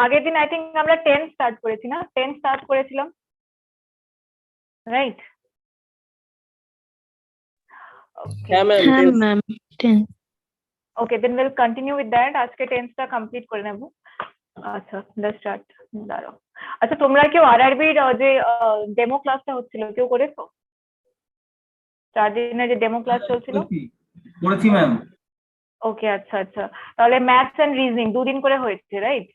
আগের দিন I think আমরা 10 স্টার্ট করেছি না, 10 স্টার্ট করেছিলাম, রাইট? হ্যাঁ ma'am. Okay, then will continue with that. আজকে 10 টা কমপ্লিট করে নেব। আচ্ছা, লেটস স্টার্ট। দাঁড়াও। আচ্ছা, তোমরা কেউ আরআরবির যে ডেমো ক্লাসটা হচ্ছিল কেউ করেছো? 4 দিনের যে ডেমো ক্লাস চলছিল? করেছি ম্যাম। ওকে, আচ্ছা আচ্ছা। তাহলে ম্যাথস এন্ড রিজনিং 2 দিন করে হয়েছে, রাইট?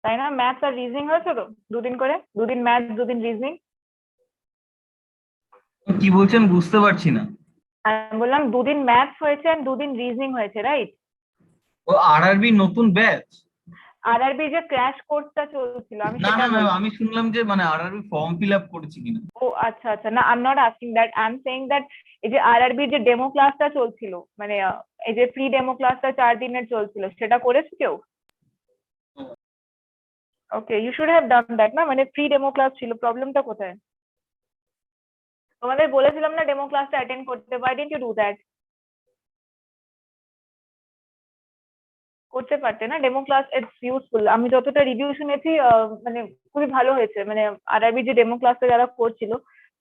তাই না? ম্যাথস আর রিজনিং হয়েছে তো 2 দিন করে, 2 দিন ম্যাথস 2 দিন রিজনিং। কি বলছেন বুঝতে পারছি না। আমি বললাম 2 দিন ম্যাথস হয়েছে আর 2 দিন রিজনিং হয়েছে, রাইট? ও আরআরবি নতুন ব্যাচ? আরআরবি যে ক্র্যাশ কোর্সটা চলছিল আমি না সেটা না ম্যাম, বলছি। আমি শুনলাম যে মানে আরআরবি ফর্ম ফিল আপ করেছি কিনা। ও আচ্ছা আচ্ছা, না, I am not asking that, I am saying that এই যে আরআরবি যে ডেমো ক্লাসটা চলছিল, মানে এই যে ফ্রি ডেমো ক্লাসটা 4 দিনের চলছিল, সেটা করেছে কেউ? Okay, you should have done that না, মানে ফ্রি ডেমো ক্লাস ছিল, প্রবলেমটা কোথায়? তোমাদের বলেছিলাম না ডেমো ক্লাসটা অ্যাটেন্ড করতে, why didn't you do that? করতে পারতে না ডেমো ক্লাস, ইটস ইউজফুল। আমি যতটা রিভিউ শুনেছি মানে খুবই ভালো হয়েছে, মানে আরআরবি যে ডেমো ক্লাসটা যারা করছিল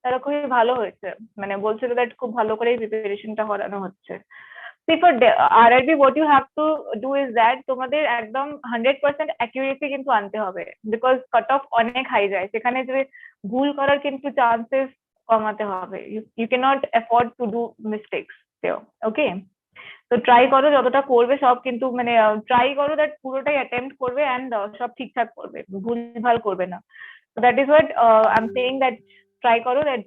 তারা খুবই ভালো হয়েছে, মানে বলছিল দ্যাট খুব ভালো করে প্রিপারেশনটা করানো হচ্ছে। See, for RRB, what you have to do is that তোমাদের একদম 100% অ্যাকিউরেসি কিন্তু আনতে হবে, বিকজ কাট অফ অনেক হাই যায়, সেখানে যে ভুল করার কিন্তু চান্সেস কমাতে হবে। You can not afford to do mistakes. Okay, তো ট্রাই করো যতটা করবে সব, কিন্তু মানে ট্রাই করো দ্যাট পুরোটাই অ্যাটেম্প্ট করবে অ্যান্ড সব ঠিকঠাক করবে, ভুলভাল করবে না। That is what I am saying, that try করো দ্যাট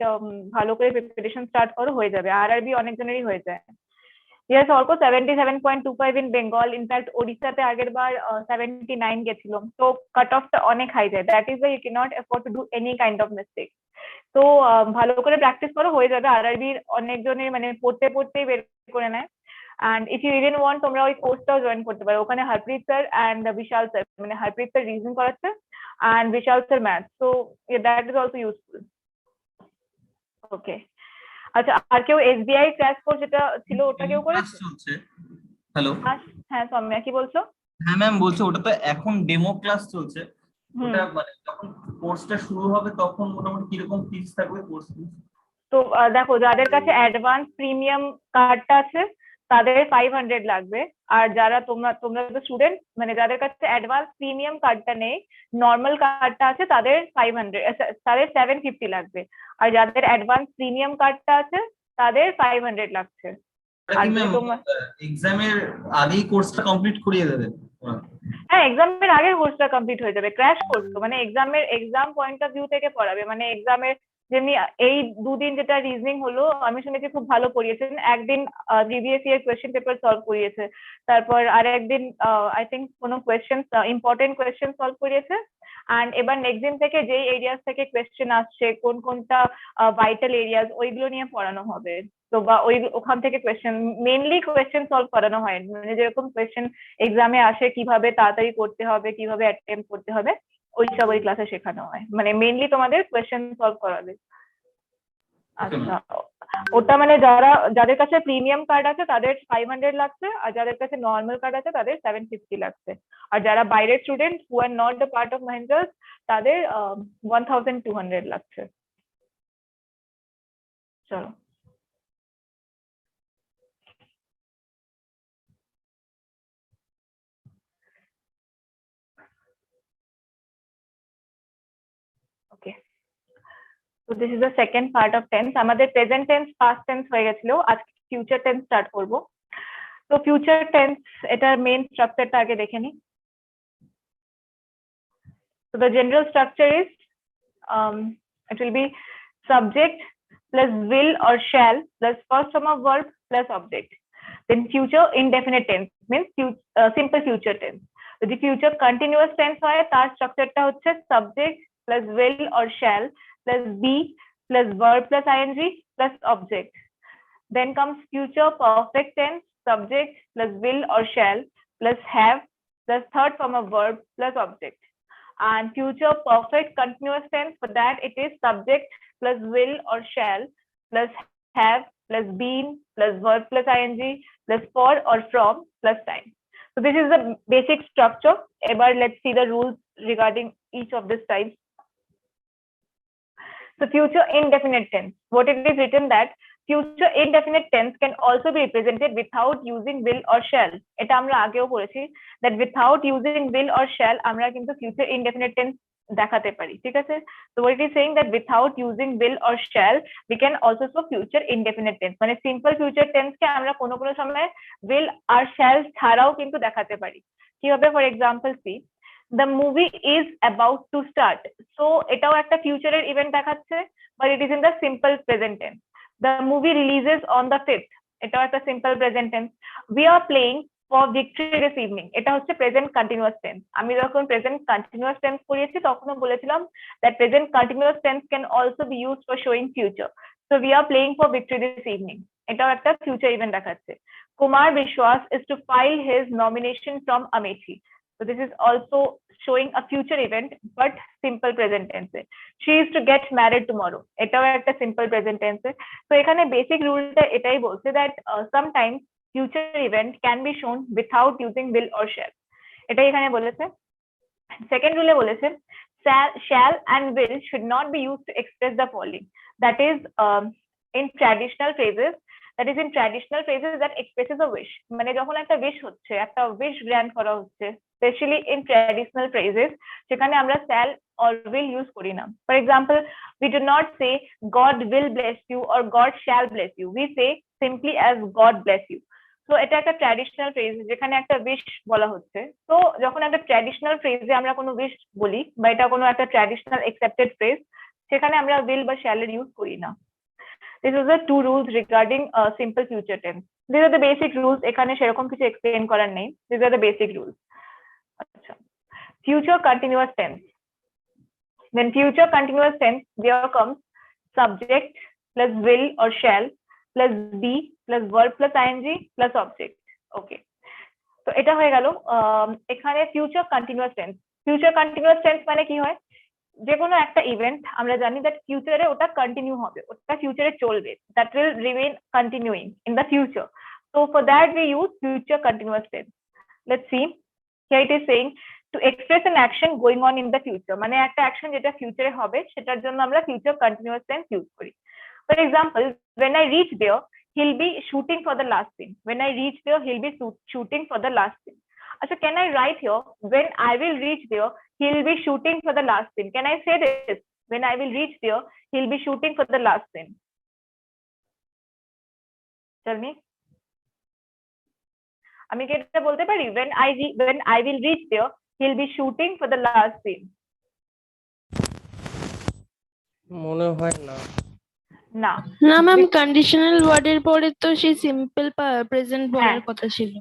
ভালো করে প্রিপারেশন স্টার্ট করো, হয়ে যাবে। আরআরবি অনেকজনেরই হয়ে যায়। Yes, also 77.25 in Bengal. In fact, Odisha te ager bar 79 গেছিল। তো কাট অফটা অনেক হাই যায়। That is why you cannot afford to do any kind of mistake. তো ভালো করে প্র্যাকটিস করো, হয়ে যাবে। আরআরবির অনেকজনের মানে পড়তে পড়তেই বের করে নেয়। And if you even want, তোমরা ওই কোর্সটাও জয়েন করতে পারো। ওখানে Harpreet sir and Vishal sir, মানে হরপ্রীত স্যার রিজনিং করাচ্ছে and Vishal sir math. So yeah, that is also useful. Okay. আচ্ছা, আর কেউ এসবিআই ক্র্যাশ কোর্স যেটা ছিল ওটা কেউ করেছে? চলছে। হ্যালো। হ্যাঁ সৌম্যা, কি বলছো? হ্যাঁ ম্যাম, বলছে ওটা তো এখন ডেমো ক্লাস চলছে। হুম। ওটা মানে যখন কোর্সটা শুরু হবে তখন মোটামুটি কিরকম ফিস থাকবে কোর্স ফিস? তো দেখো, যাদের কাছে অ্যাডভান্স প্রিমিয়াম কার্ডটা আছে তাদের 500 লাগবে। আর যারা তোমরা তোমরা তো স্টুডেন্ট, মানে যাদের কাছে অ্যাডভান্স প্রিমিয়াম কার্ডটা নেই, নর্মাল কার্ডটা আছে, তাদের 500, তাদের 750 লাগবে। আর যাদের অ্যাডভান্স প্রিমিয়াম কার্ডটা আছে তাদের 500 লাগছে। আর যদি তোমার এক্সামের আগেই কোর্সটা কমপ্লিট করিয়ে দেবে? হ্যাঁ, এক্সামের আগে কোর্সটা কমপ্লিট হয়ে যাবে। ক্র্যাশ কোর্স তো মানে এক্সাম পয়েন্ট অফ ভিউ থেকে পড়াবে, মানে এক্সামের যেমনি এই 2 দিন যেটা রিজনিং হলো আমি শুনেছি খুব ভালো পড়িয়েছেন। একদিন previous year question paper solve করিয়েছে, তারপর আর একদিন আই থিঙ্ক কোনো কোয়েশ্চেন, ইম্পর্টেন্ট কোয়েশ্চেন সলভ করিয়েছে। অ্যান্ড এবার নেক্সট দিন থেকে যেই এরিয়াস থেকে কোয়েশ্চেন আসছে, কোন কোনটা ভাইটাল এরিয়াস, ওইগুলো নিয়ে পড়ানো হবে। তো বা ওখান থেকে কোয়েশ্চেন, মেনলি কোয়েশ্চেন সলভ করানো হয়, মানে যেরকম কোয়েশ্চেন এক্সামে আসে কিভাবে তাড়াতাড়ি করতে হবে, কিভাবে অ্যাটেম্প করতে হবে, ওইসব ওই ক্লাসে শেখানো হয়। মানে মেনলি তোমাদের কোয়েশ্চেন সলভ করাবে। আচ্ছা, ওটা মানে যাদের কাছে প্রিমিয়াম কার্ড আছে তাদের 500 লাগছে, আর যাদের কাছে নর্মাল কার্ড আছে তাদের 750 লাগছে। আর যারা বাইরের student who are not the part of মাহিন্দ্রাস তাদের 1200 লাগছে। চলো। Okay, so this is the second part of tense. আমাদের প্রেজেন্ট টেন্স, পাস্ট টেন্স হয়ে গেছিল, আজকে ফিউচার টেন্স স্টার্ট করব। তো ফিউচার টেন্স এটার মেইন স্ট্রাকচারটা আগে দেখে নিই। So the general structure is it will be subject plus will or shall plus first form of verb plus object. Then future indefinite tense means simple future tense. যদি future continuous tense হয় তার স্ট্রাকচারটা হচ্ছে subject plus will or shall plus be plus verb plus ing plus object. Then comes future perfect tense, subject plus will or shall plus have plus third form of verb plus object. And future perfect continuous tense, for that it is subject plus will or shall plus have plus been plus verb plus ing plus for or from plus time. So this is the basic structure. Ever let's see the rules regarding each of these types. So future indefinite tense, what it is written that future indefinite tense can also be represented without using will or shall. এটা আমরা আগেও পড়েছি that without using will or shall আমরা কিন্তু future indefinite tense দেখাতে পারি, ঠিক আছে? So what it is saying that without using will or shall we can also show future indefinite tense, মানে simple future tense কে আমরা কোনো কোনো সময় will আর shall ছাড়াও কিন্তু দেখাতে পারি। কিভাবে? for example see, the movie is about to start, so এটাও একটা ফিউচারের ইভেন্ট দেখাচ্ছে, but it is in the simple present tense. The movie releases on the 5th, এটাও একটা simple present tense. We are playing for victory this evening, এটা হচ্ছে present continuous tense. আমি যখন present continuous tense পড়িয়েছি তখনও বলেছিলাম that present continuous tense can also be used for showing future. So we are playing for victory this evening, এটাও একটা future event দেখাচ্ছে. Kumar Vishwas is to file his nomination from Amethi. So this is also showing a future event, but simple present tense. She is to get married tomorrow. এটাও একটা simple present tense. So এখানে basic rule-টা এটাই বলছে that sometimes future event can be shown without using will or shall. এটাই এখানে বলেছে। Second rule বলেছে shall and will should not be used to express the following. That is in traditional phrases. That is in traditional phrases that expresses a wish. মানে যখন একটা wish হচ্ছে, একটা wish grant করা হচ্ছে, especially in traditional phrases, সেখানে আমরা shall or will use করি না। For example, we do not say God will bless you or God shall bless you. We say simply as God bless you. So এটা একটা traditional phrase যেখানে একটা wish বলা হচ্ছে। তো যখন একটা ট্র্যাডিশনাল ফ্রেজে আমরা কোনো উইশ বলি বা এটা কোনো একটা ট্র্যাডিশনাল অ্যাকসেপ্টেড ফ্রেজ, সেখানে আমরা will বা shall এর ইউজ করি না। This is the two rules regarding simple future tense. These are the basic rules. এখানে সেরকম কিছু এক্সপ্লেইন করার নেই। These are the basic rules. আচ্ছা, future continuous tense. When future continuous tense, there comes subject plus will or shall plus be plus verb plus ing plus object. Okay. তো এটা হয়ে গেল এখানে future continuous tense. Future continuous tense মানে কি হয়? যে কোনো একটা ইভেন্ট আমরা জানি দ্যাট ফিউচারে ওটা কন্টিনিউ হবে, ওটা ফিউচারে চলবে, that will remain continuing in the future. So for that we use future continuous tense. Let's see, here it is saying to express an action going on in the future, মানে একটা action যেটা ফিউচারে হবে সেটার জন্য আমরা future continuous tense use করি। For example, when I reach there he'll be shooting for the last scene. When I reach there he'll be shooting for the last scene. So can I write here when I will reach there he'll be shooting for the last scene? Can I say this? When I will reach there he'll be shooting for the last scene. Tell me. আমি কি এটা বলতে পারি when I will reach there he'll be shooting for the last scene? মনে হয় না। না না ম্যাম, কন্ডিশনাল ওয়ার্ডের পরে তো সেই সিম্পল প্রেজেন্ট বলার কথা ছিল।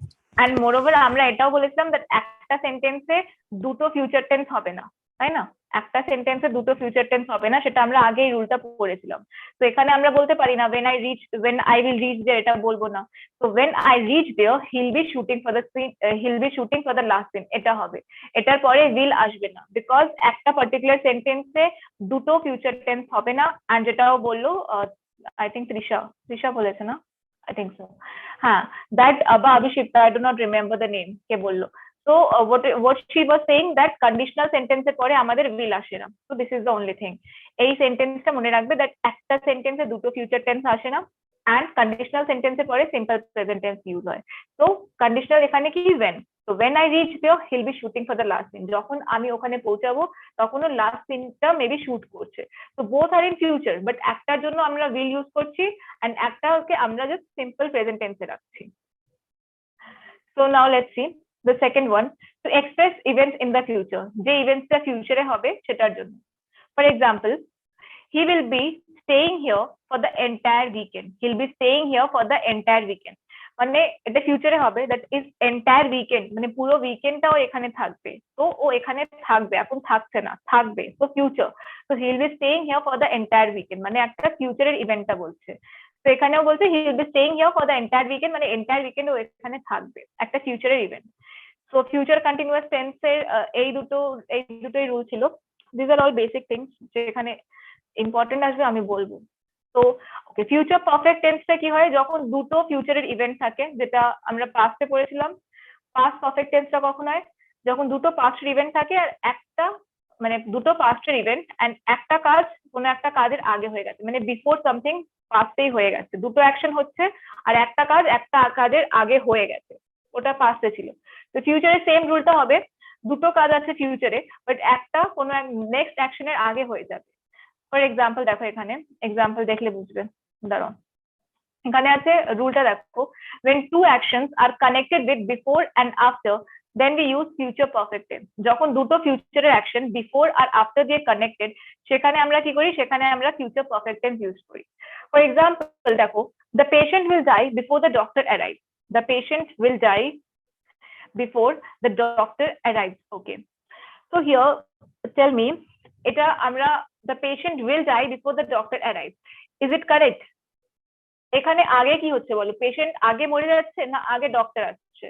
এন্ড মোরওভার আমরা এটাও বলেছিলাম দ্যাট একটা সেন্টেন্সে দুটো ফিউচার টেন্স হবে না, তাই না? একটা সেন্টেন্সে দুটো ফিউচার টেন্স হবে না, সেটা আমরা আগে এই রুলটা পড়েছিলাম। তো এখানে আমরা বলতে পারি না when I will reach there, এটা বলবো না। তো when I reach there he'll be shooting for the scene, he'll be shooting for the last scene, এটা হবে। এটার পরে will আসবে না, বিকজ একটা পার্টিকুলার সেন্টেন্সে দুটো ফিউচার টেন্স হবে না। এন্ড যেটাও বললো আই থিঙ্ক তৃষা বলেছে না, I think so. That Abba Abhishekta, I do not remember the name. কে বললো? So what she was saying that conditional sentence এর পরে আমাদের will আসে না। So this is the only thing. এই সেন্টেন্সটা মনে রাখবে that একটা সেন্টেন্সে দুটো ফিউচার টেন্স আসে না, and conditional sentence এর পরে simple present tense ইউজ হয়। So conditional এখানে কি when? So when I reach there he'll be shooting for the last scene. যখন আমি ওখানে পৌঁছাবো তখন ও লাস্ট সিনটা মেবি শুট করছে। তো both are in future, but একটার জন্য আমরা will ইউজ করছি and একটাকে আমরা জাস্ট সিম্পল প্রেজেন্ট টেন্সে রাখছি। So now let's see the second one, to express events in the future, যে ইভেন্টসটা ফিউচারে হবে সেটার জন্য। For example, he will be staying here for the entire weekend. He'll be staying here for the entire weekend. মানে এটা ফিউচারে হবে, that is entire weekend, মানে পুরো উইকেন্ডটাও এখানে থাকবে। তো ও এখানে থাকবে, এখন থাকছে না, থাকবে। তো ফিউচার, তো he will be staying here for the entire weekend, মানে একটা ফিউচারের ইভেন্টটা বলছে। তো এখানেও বলছে he will be staying here for the entire weekend, মানে এন্টায়ার উইকেন্ড ও এখানে থাকবে, একটা ফিউচারের ইভেন্ট। সো ফিউচার কন্টিনিউয়াস টেন্সের এই দুটোই রুল ছিল। This are all basic things, যেখানে ইম্পর্টেন্ট আসবে আমি বলবো। তো ওকে, ফিউচার পারফেক্ট টেন্সটা কি হয়? যখন দুটো ফিউচারের ইভেন্ট থাকে, যেটা আমরা পাস্টে পড়েছিলাম। পাস্ট পারফেক্ট টেন্সটা কখন হয়? যখন দুটো পাস্টের ইভেন্ট থাকে আর একটা মানে দুটো পাস্টের ইভেন্ট এন্ড একটা কাজ কোনো একটা কাজের আগে হয়ে গেছে, মানে বিফোর সামথিং পাস্টেই হয়ে গেছে, দুটো অ্যাকশন হচ্ছে আর একটা কাজ একটা কাজের আগে হয়ে গেছে, ওটা পাস্টে ছিল। তো ফিউচারে সেম রুলটা হবে, দুটো কাজ আছে ফিউচারে বাট একটা কোনো নেক্সট অ্যাকশনের আগে হয়ে যাবে। ফর এক্সাম্পল দেখো, এখানে এক্সাম্পল দেখলে বুঝবে, দাঁড়াও এখানে আছে রুলটা দেখো, when two actions are connected with before and after then we use future perfect tense। যখন দুটো ফিউচারের অ্যাকশন বিফোর আর আফটার দিয়ে কানেক্টেড সেখানে আমরা কি করি, সেখানে আমরা ফিউচার পারফেক্ট টেন্স ইউজ করি। ফর এক্সাম্পল দেখো, the patient will die before the doctor arrives, the patient will die before the doctor arrives। okay, so here tell me, এটা আমরা the patient will die before the doctor arrives, is it correct? এখানে আগে কি হচ্ছে বলো, patient আগে মরে যাচ্ছে না আগে ডক্টর আসছে?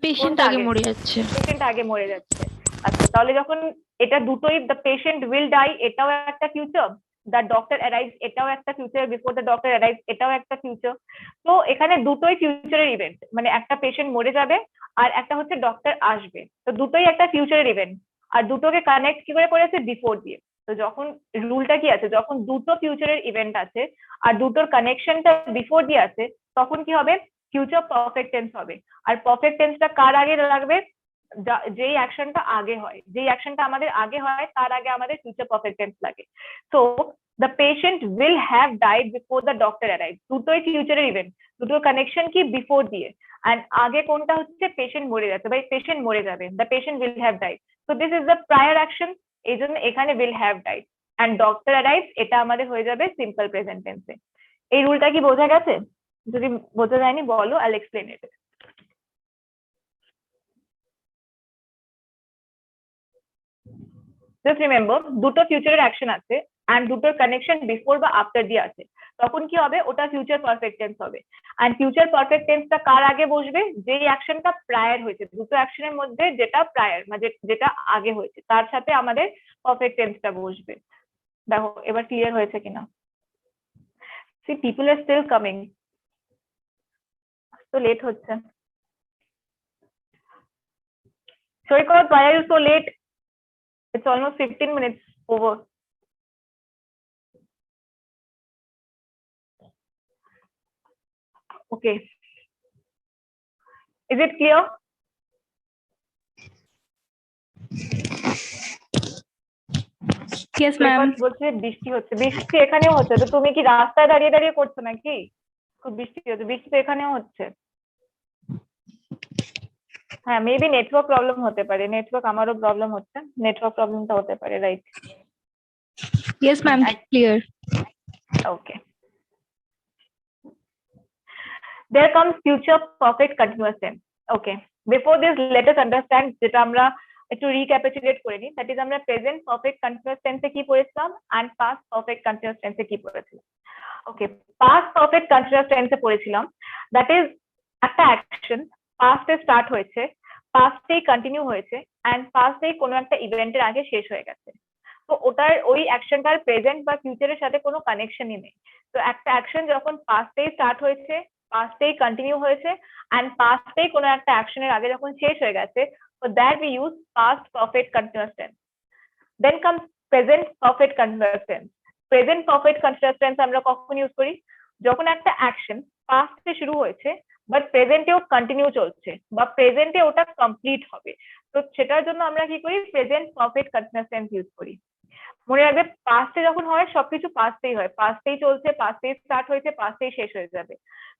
পেশেন্ট কোনটা আগে আগে? মরে যাচ্ছে। পেশেন্ট আগে মরে যাচ্ছে। আচ্ছা, তাহলে যখন এটা দুটোই, দ্য পেশেন্ট উইল ডাই এটাও একটা ফিউচার, দ্য ডক্টর অ্যারাইভস এটাও একটা future, before the doctor arrives এটাও একটা ফিউচার। তো এখানে দুটোই ফিউচারের ইভেন্ট, মানে একটা পেশেন্ট মরে যাবে আর একটা হচ্ছে ডক্টর আসবে, তো দুটোই একটা ফিউচারের ইভেন্ট আর দুটোকে কানেক্ট কি করে করেছে, বিফোর দিয়ে। তো যখন রুলটা কি আছে, যখন দুটো ফিউচারের ইভেন্ট আছে আর দুটোর কানেকশনটা বিফোর দিয়ে আছে তখন কি হবে, ফিউচার পারফেক্ট টেন্স হবে। আর পারফেক্ট টেন্সটা কার আগে লাগবে, যেই অ্যাকশনটা আগে হয়, যেই অ্যাকশনটা আমাদের আগে হয় তার আগে আমাদের ফিউচার পারফেক্ট টেন্স লাগে। So the patient will have died before the doctor arrive, দুটোই ফিউচারের ইভেন্ট, দুটোর কানেকশন কি বিফোর দিয়ে, অ্যান্ড আগে কোনটা হচ্ছে, পেশেন্ট মরে যাচ্ছে, ভাই পেশেন্ট মরে যাবে, the patient will have died, so this is the prior action, এই জন্য এখানে will have died and doctor arrive এটা আমাদের হয়ে যাবে সিম্পল প্রেজেন্ট টেন্সে। এই রুলটা কি বোঝা গেছে? যদি বোঝা যায়নি বলো, আইল এক্সপ্লেন ইট। জাস্ট রিমেম্বার, দুটো ফিউচারের অ্যাকশন আছে অ্যান্ড দুটোর কানেকশন বিফোর বা আফটার দিয়ে আছে, তখন কি হবে, ওটা ফিউচার পারফেক্ট টেন্স হবে। অ্যান্ড ফিউচার পারফেক্ট টেন্সটা কার আগে বসবে, যেই অ্যাকশনটা প্রায়ার হয়েছে, দুটো অ্যাকশনের মধ্যে যেটা প্রায়ার মানে যেটা আগে হয়েছে তার সাথে আমাদের পারফেক্ট টেন্সটা বসবে। দেখো এবার ক্লিয়ার হয়েছে কিনা। সি পিপল আর স্টিল কামিং, তো লেট হচ্ছে। সৈকত, why are you so late? It's almost 15 minutes over. Okay. Is it clear? Yes, ma'am. সৈকত বলছে বৃষ্টি হচ্ছে, বৃষ্টি এখানেও হচ্ছে, তো তুমি কি রাস্তায় দাঁড়িয়ে দাঁড়িয়ে করছো নাকি? খুব বৃষ্টি হচ্ছে, বৃষ্টি তো এখানেও হচ্ছে। হ্যাঁ, মেবি নেটওয়ার্ক প্রবলেম হতে পারে, নেটওয়ার্ক আমারও প্রবলেম হচ্ছে, নেটওয়ার্ক প্রবলেমটা হতে পারে, right? Yes, ma'am. Clear. Okay. There comes future perfect continuous tense. Okay. Before this, let us understand যেটা আমরা একটু রিক্যাপিচুলেট করে নিই, দ্যাট ইজ আমরা প্রেজেন্ট পারফেক্ট কন্টিনিউয়াস টেন্সে কি পড়েছিলাম এন্ড পাস্ট পারফেক্ট কন্টিনিউয়াস টেন্সে কি পড়েছিলাম। ওকে, পাস্ট পারফেক্ট কন্টিনিউয়াস টেন্সে পড়েছিলাম, দ্যাট ইজ একটা অ্যাকশন পাস্টে স্টার্ট হয়েছে, পাস্টেই কন্টিনিউ হয়েছে এন্ড পাস্টেই কোনো একটা ইভেন্টের আগে শেষ হয়ে গেছে। তো ওটার ওই অ্যাকশনটার প্রেজেন্ট বা ফিউচারের সাথে কোনো কানেকশনই নেই। তো একটা অ্যাকশন যখন পাস্টেই স্টার্ট হয়েছে, পাস্টেই কন্টিনিউ হয়েছে এন্ড পাস্টেই কোনো একটা অ্যাকশনের আগে যখন শেষ হয়ে গেছে, for that we use past perfect continuous tense. Then comes present perfect continuous tense. Present perfect continuous tense আমরা কখন ইউজ করি, যখন একটা অ্যাকশন পাস্টে শুরু হয়েছে বাট প্রেজেন্টেও কন্টিনিউ চলছে বা প্রেজেন্টে ওটা কমপ্লিট হবে, তো সেটার জন্য আমরা কি করি, present perfect continuous tense use করি। মনে রাখবে, পাস্টে যখন হয় সবকিছু পাস্টেই হয়, পাস্টেই চলছে, পাস্টেই স্টার্ট হয়েছে, পাস্টেই শেষ হয়ে যাবে।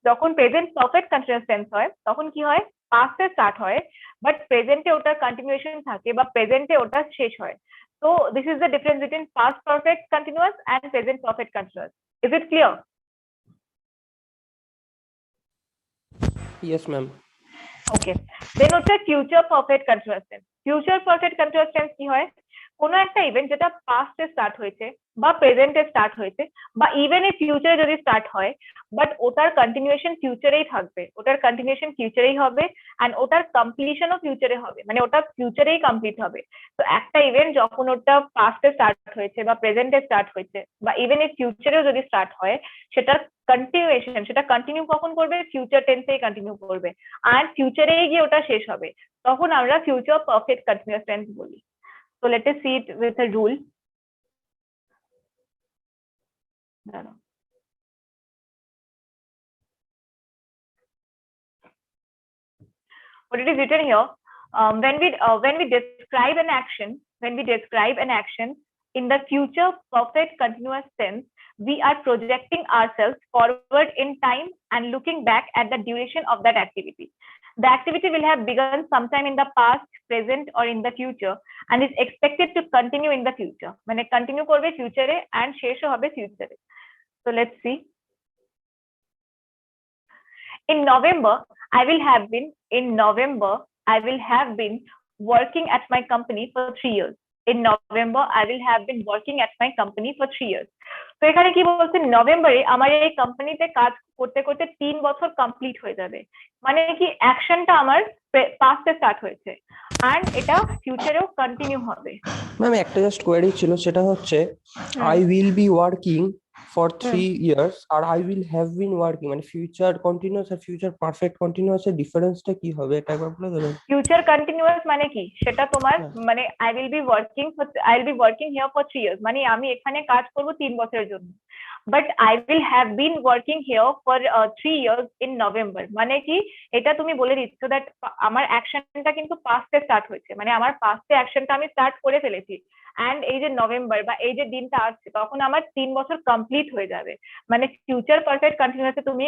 যখন প্রেজেন্ট পারফেক্ট কন্টিনিউয়াস টেন্স হয় তখন কি হয়, পাস্টে স্টার্ট হয় বাট প্রেজেন্টে ওটার কন্টিনিউয়েশন থাকে বা প্রেজেন্টে ওটা শেষ হয়। তো this is the difference between past perfect continuous and present perfect continuous. Is it clear? Yes, ma'am. Okay, then হচ্ছে future perfect continuous tense. Future perfect continuous tense কি হয়, কোনো একটা ইভেন্ট যেটা পাস্টে স্টার্ট হয়েছে বা প্রেজেন্টে স্টার্ট হয়েছে বা ইভেন এই ফিউচারে যদি স্টার্ট হয়, বাট ওটার কন্টিনিউয়েশন ফিউচারেই থাকবে, ওটার কন্টিনিউয়েশন ফিউচারেই হবে, অ্যান্ড ওটার কমপ্লিশনও ফিউচারে হবে, মানে ওটা ফিউচারেই কমপ্লিট হবে। তো একটা ইভেন্ট যখন ওটা পাস্টে স্টার্ট হয়েছে বা প্রেজেন্টে স্টার্ট হয়েছে বা ইভেন এই ফিউচারেও যদি স্টার্ট হয়, সেটার কন্টিনিউয়েশন, সেটা কন্টিনিউ কখন করবে, ফিউচার টেন্সেই কন্টিনিউ করবে, আর ফিউচারেই গিয়ে ওটা শেষ হবে, তখন আমরা ফিউচার পারফেক্ট কন্টিনিউয়াস টেন্স বলি। So let us see it with a rule. What it is written here, when we describe an action, in the future perfect continuous tense, we are projecting ourselves forward in time and looking back at the duration of that activity. The activity will have begun sometime in the past, present, or in the future, and is expected to continue in the future. মানে continue করবে future and শেষও হবে future. So let's see. In November, I will have been working at my company for 3 years. In November, I will have been working at my company for 3 years. তো এখানে কি বলছে, নভেম্বরে আমার এই কোম্পানিতে কাজ করতে করতে 3 বছর কমপ্লিট হয়ে যাবে, মানে কি অ্যাকশনটা আমার পাস্টে স্টার্ট হয়েছে আর এটা ফিউচারেও কন্টিনিউ হবে। ম্যাম একটা জাস্ট কোয়েরি ছিল, সেটা হচ্ছে I will be working for 3 years আর I will have been working, মানে ফিউচার কন্টিনিউয়াস আর ফিউচার পারফেক্ট কন্টিনিউয়াস এর ডিফারেন্সটা কি হবে, এটা একবার বলে দেবেন? ফিউচার কন্টিনিউয়াস মানে কি, সেটা তোমার মানে I will be working here for 3 years, মানে আমি এখানে কাজ করব 3 বছরের জন্য। But I will have been working here for 3 years in November, মানে কি এটা তুমি বলে দিচ্ছ দ্যাট আমার অ্যাকশনটা কিন্তু পাস্টে স্টার্ট হয়েছে, মানে আমার পাস্টে অ্যাকশনটা আমি স্টার্ট করে ফেলেছি, অ্যান্ড এই যে নভেম্বর বা এই যে দিনটা আসছে তখন আমার 3 বছর কমপ্লিট হয়ে যাবে। মানে ফিউচার পারফেক্ট কন্টিনিউয়াসে তুমি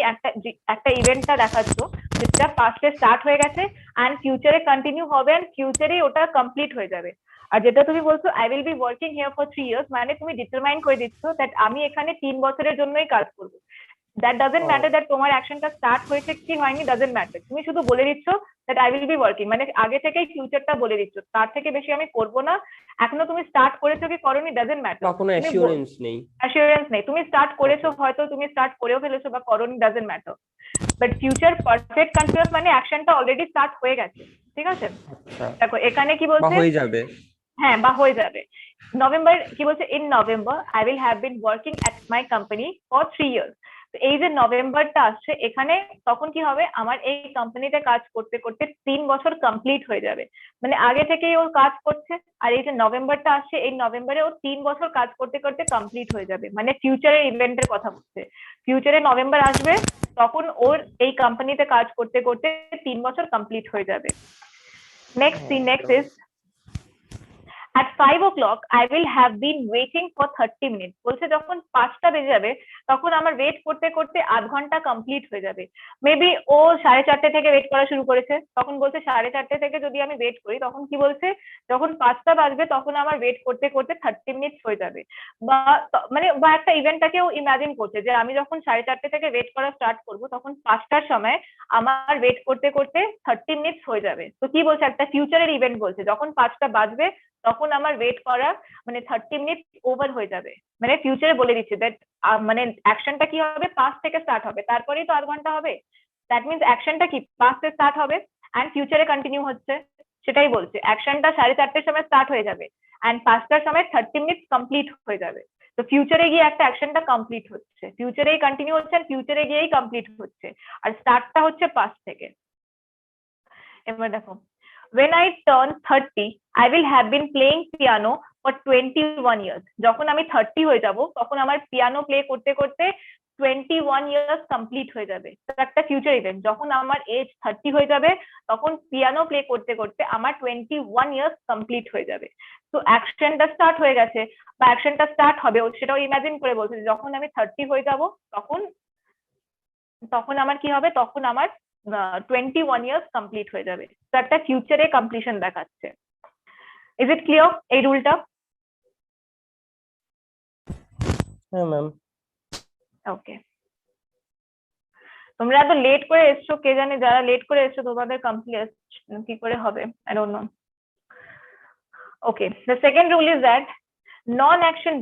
একটা ইভেন্টটা দেখাচ্ছ যেটা পাস্টে স্টার্ট হয়ে গেছে অ্যান্ড ফিউচারে কন্টিনিউ হবে অ্যান্ড ফিউচারেই ওটা কমপ্লিট হয়ে যাবে। আর যেটা তুমি বলছো I will be working here for 3 years, মানে তুমি ডিটারমাইন করে দিচ্ছ দ্যাট আমি এখানে 3 বছরের জন্যই কাজ করবো। দ্যাট ডাজেন্ট ম্যাটার দ্যাট তোমার অ্যাকশনটা স্টার্ট হয়েছে কি হয়নি, ডাজেন্ট ম্যাটার, তুমি শুধু বলে দিচ্ছ that I will be working, মানে আগে থেকেই ফিউচারটা বলে দিচ্ছ, তার থেকে বেশি আমি করবো না। এখনো তুমি স্টার্ট করেছো কি করোনি ডাজেন্ট ম্যাটার, কোনো অ্যাসিওরেন্স নেই, তুমি স্টার্ট করেছো, হয়তো তুমি স্টার্ট করেও ফেলেছো বা করোনি, doesn't matter. But future perfect continuous মানে অ্যাকশনটা অলরেডি স্টার্ট হয়ে গেছে, ঠিক আছে? দেখো এখানে কি বলছে, হয়ে যাবে, হ্যাঁ বা হয়ে যাবে। নভেম্বর কি বলছে, in November I will have been working at my company for 3 years. এই যে নভেম্বরটা আসছে এখানে, তখন কি হবে, আমার এই কোম্পানিতে কাজ করতে করতে 3 বছর কমপ্লিট হয়ে যাবে, মানে আগে থেকেই ও কাজ করছে, আর এই যে নভেম্বরটা আসছে এই নভেম্বরে ও 3 বছর কাজ করতে করতে কমপ্লিট হয়ে যাবে, মানে ফিউচারের ইভেন্টের কথা বলছে। ফিউচারে নভেম্বর আসবে তখন ওর এই কোম্পানিতে কাজ করতে করতে 3 বছর কমপ্লিট হয়ে যাবে। Next is at 5 o'clock I will have been waiting for 30 minutes. বলছে যখন 5টা বেজে যাবে তখন আমার ওয়েট করতে করতে আধ ঘন্টা কমপ্লিট হয়ে যাবে। মেবি ও 4:30 থেকে ওয়েট করা শুরু করেছে, তখন বলছে 4:30 থেকে যদি আমি ওয়েট করি, তখন কি বলছে যখন 5টা বাজবে তখন আমার ওয়েট করতে করতে 30 মিনিটস হয়ে যাবে। বা মানে বা একটা ইভেন্টটাকেও ইমাজিন করছে যে আমি যখন 4:30 থেকে ওয়েট করা স্টার্ট করব তখন 5টার সময় আমার ওয়েট করতে করতে 30 মিনিটস হয়ে যাবে। তো কি বলছে, একটা ফিউচারের ইভেন্ট বলছে, যখন 5টা বাজবে তখন আমার ওয়েট করা মানে 30 মিনিট ওভার হয়ে যাবে, মানে ফিউচারে বলে দিচ্ছে দ্যাট মানে অ্যাকশনটা কি হবে, পাস্ট থেকে স্টার্ট হবে, তারপরেই তো আধ ঘন্টা হবে। দ্যাট মিনস অ্যাকশনটা কি পাস্টে স্টার্ট হবে অ্যান্ড ফিউচারে কন্টিনিউ হচ্ছে, সেটাই বলছে। অ্যাকশনটা 4:30টার সময় স্টার্ট হয়ে যাবে অ্যান্ড 5টার সময় 30 মিনিট কমপ্লিট হয়ে যাবে। তো ফিউচারে গিয়ে একটা অ্যাকশনটা কমপ্লিট হচ্ছে, ফিউচারেই কন্টিনিউ হচ্ছে আর ফিউচারে গিয়েই কমপ্লিট হচ্ছে, আর স্টার্টটা হচ্ছে পাস্ট থেকে। এবার দেখো, when I turn 30 I will have been playing piano for 21 years. যখন আমি 30 হয়ে যাব তখন আমার পিয়ানো প্লে করতে করতে 21 ইয়ার্স কমপ্লিট হয়ে যাবে। একটা ফিউচার ইভেন্ট, যখন আমার এজ 30 হয়ে যাবে তখন পিয়ানো প্লে করতে করতে আমার 21 ইয়ার্স কমপ্লিট হয়ে যাবে। তো অ্যাকশনটা স্টার্ট হয়ে গেছে বা অ্যাকশনটা স্টার্ট হবে, সেটাও ইমাজিন করে বলছে যখন আমি 30 হয়ে যাব তখন আমার কি হবে, তখন আমার 21 ইয়ার্স কমপ্লিট হয়ে যাবে। তো একটা ফিউচারে কমপ্লিশন দেখাচ্ছে। ইজ ইট ক্লিয়ার এই রুলটা? হ্যাঁ ম্যাম। ওকে, তোমরা এত লেট করে এসছো, কে জানে যারা লেট করে এসছো তোমাদের কমপ্লিট কি করে হবে, I don't know. Okay, the second rule is that non-action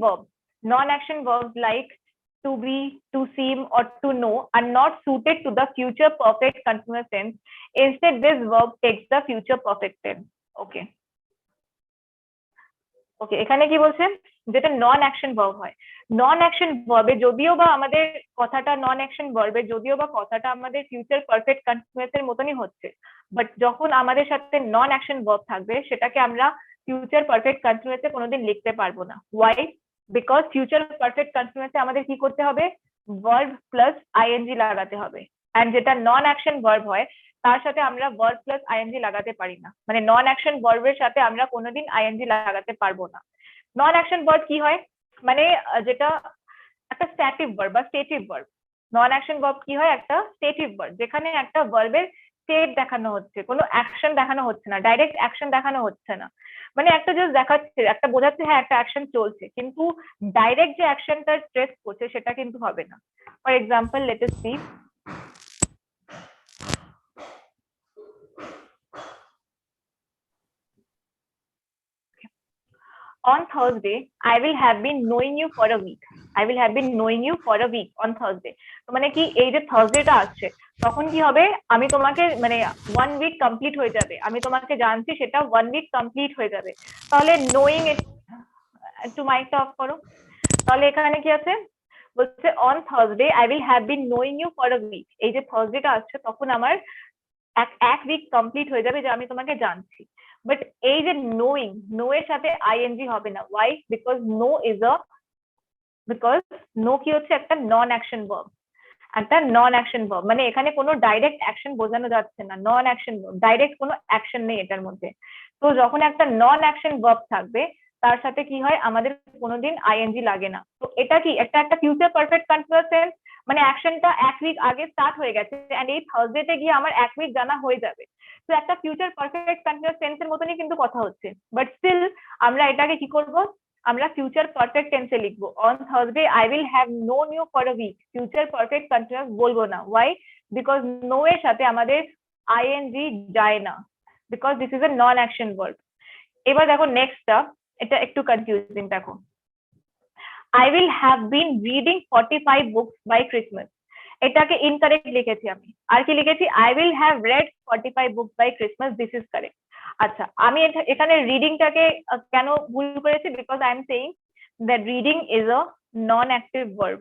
verbs like to be, to seem, or to know are not suited to the future perfect continuous tense. Instead, this verb takes the future perfect tense. Okay. ওকে, এখানে কি বলছে, যেটা নন action verb হয়, নন action ভার্বে যদিও বা আমাদের কথাটা নন action ভার্বে যদিও বা কথাটা আমাদের ফিউচার পারফেক্ট কন্টিনিউয়াস এর মতনই হচ্ছে, বাট যখন আমাদের সাথে নন অ্যাকশন ভার্ব থাকবে সেটাকে আমরা ফিউচার পারফেক্ট কন্টিনিউয়াস এ কোনোদিন লিখতে পারবো না। Why? Because future perfect continuous এ আমাদের কি করতে হবে, ভার্ব প্লাস আইএনজি লাগাতে হবে, এন্ড যেটা নন অ্যাকশন ভার্ব হয় তার সাথে আমরা ভার্ব প্লাস আইএনজি লাগাতে পারি না, মানে নন অ্যাকশন ভার্বের সাথে আমরা কোনোদিন আইএনজি লাগাতে পারবো না। নন অ্যাকশন ভার্ব কি হয়, মানে যেটা একটা স্ট্যাটিক ভার্ব বা স্টেটিভ ভার্ব। নন অ্যাকশন ভার্ব কি হয়, একটা স্টেটিভ ভার্ব, যেখানে একটা ভার্বের স্টেট দেখানো হচ্ছে, কোনো অ্যাকশন দেখানো হচ্ছে না, ডাইরেক্ট অ্যাকশন দেখানো হচ্ছে না, মানে একটা জাস্ট দেখাচ্ছে, একটা বোঝাচ্ছে হ্যাঁ একটা অ্যাকশন চলছে, কিন্তু ডাইরেক্ট যে অ্যাকশনটা স্ট্রেস করছে সেটা কিন্তু হবে না। For example, let us see, on Thursday, I will have been knowing you for a week. I will have been knowing you for a week on Thursday. তো মানে কি, এই যে থার্সডেটা আসছে তখন কি হবে, আমি তোমাকে মানে 1 week কমপ্লিট হয়ে যাবে, আমি তোমাকে জানছি সেটা 1 week কমপ্লিট হয়ে যাবে। তাহলে নোয়িং, একটু মাইকটা অফ করো। তাহলে এখানে কি আছে, বলছে on Thursday I will have been knowing you for a week. এই যে থার্সডেটা আসছে তখন আমার এক উইক কমপ্লিট হয়ে যাবে যে আমি তোমাকে জানছি। বাট এই যে নোয়িং, নো এর সাথে আইএনজি হবে না। ওয়াই? বিকজ নো কি হচ্ছে, একটা নন অ্যাকশন ভার্ব, একটা নন অ্যাকশন ভার্ব, মানে এখানে কোনো ডাইরেক্ট অ্যাকশন বোঝানো যাচ্ছে না, নন অ্যাকশন ভার্ব, ডাইরেক্ট কোনো অ্যাকশন নেই এটার মধ্যে। তো যখন একটা নন অ্যাকশন ভার্ব থাকবে তার সাথে কি হয়, আমাদের কোনোদিন আইএনজি লাগে না। তো এটা কি একটা ফিউচার পারফেক্ট কন্টিনিউয়াস টেন্স, মানে অ্যাকশনটা 1 উইক আগে স্টার্ট হয়ে গেছে এন্ড এই থার্সডেতে গিয়ে আমার 1 উইক জানা হয়ে যাবে। তো একটা ফিউচার পারফেক্ট কন্টিনিউয়াস টেন্সের মতনই কিন্তু কথা হচ্ছে, বাট স্টিল আমরা এটাকে কি করব, আমরা ফিউচার পারফেক্ট টেন্সে লিখবো। On Thursday I will have known you for a week, future perfect continuous বলবো না। ওয়াই? বিকজ নো এর সাথে আমাদের আইএনজি যায় না, because this is a non action verb. এবার দেখো নেক্সটটা, এটা একটু কনফিউজিং। দেখো, I will have been reading 45 books by Christmas. এটাকে ইনকারেক্ট লিখেছি আমি, আর কি লিখেছি, I will have read 45 books by Christmas. This is correct. আচ্ছা, আমি এখানে রিডিংটাকে কেন ভুল করেছি, because I am saying that reading is a non active verb.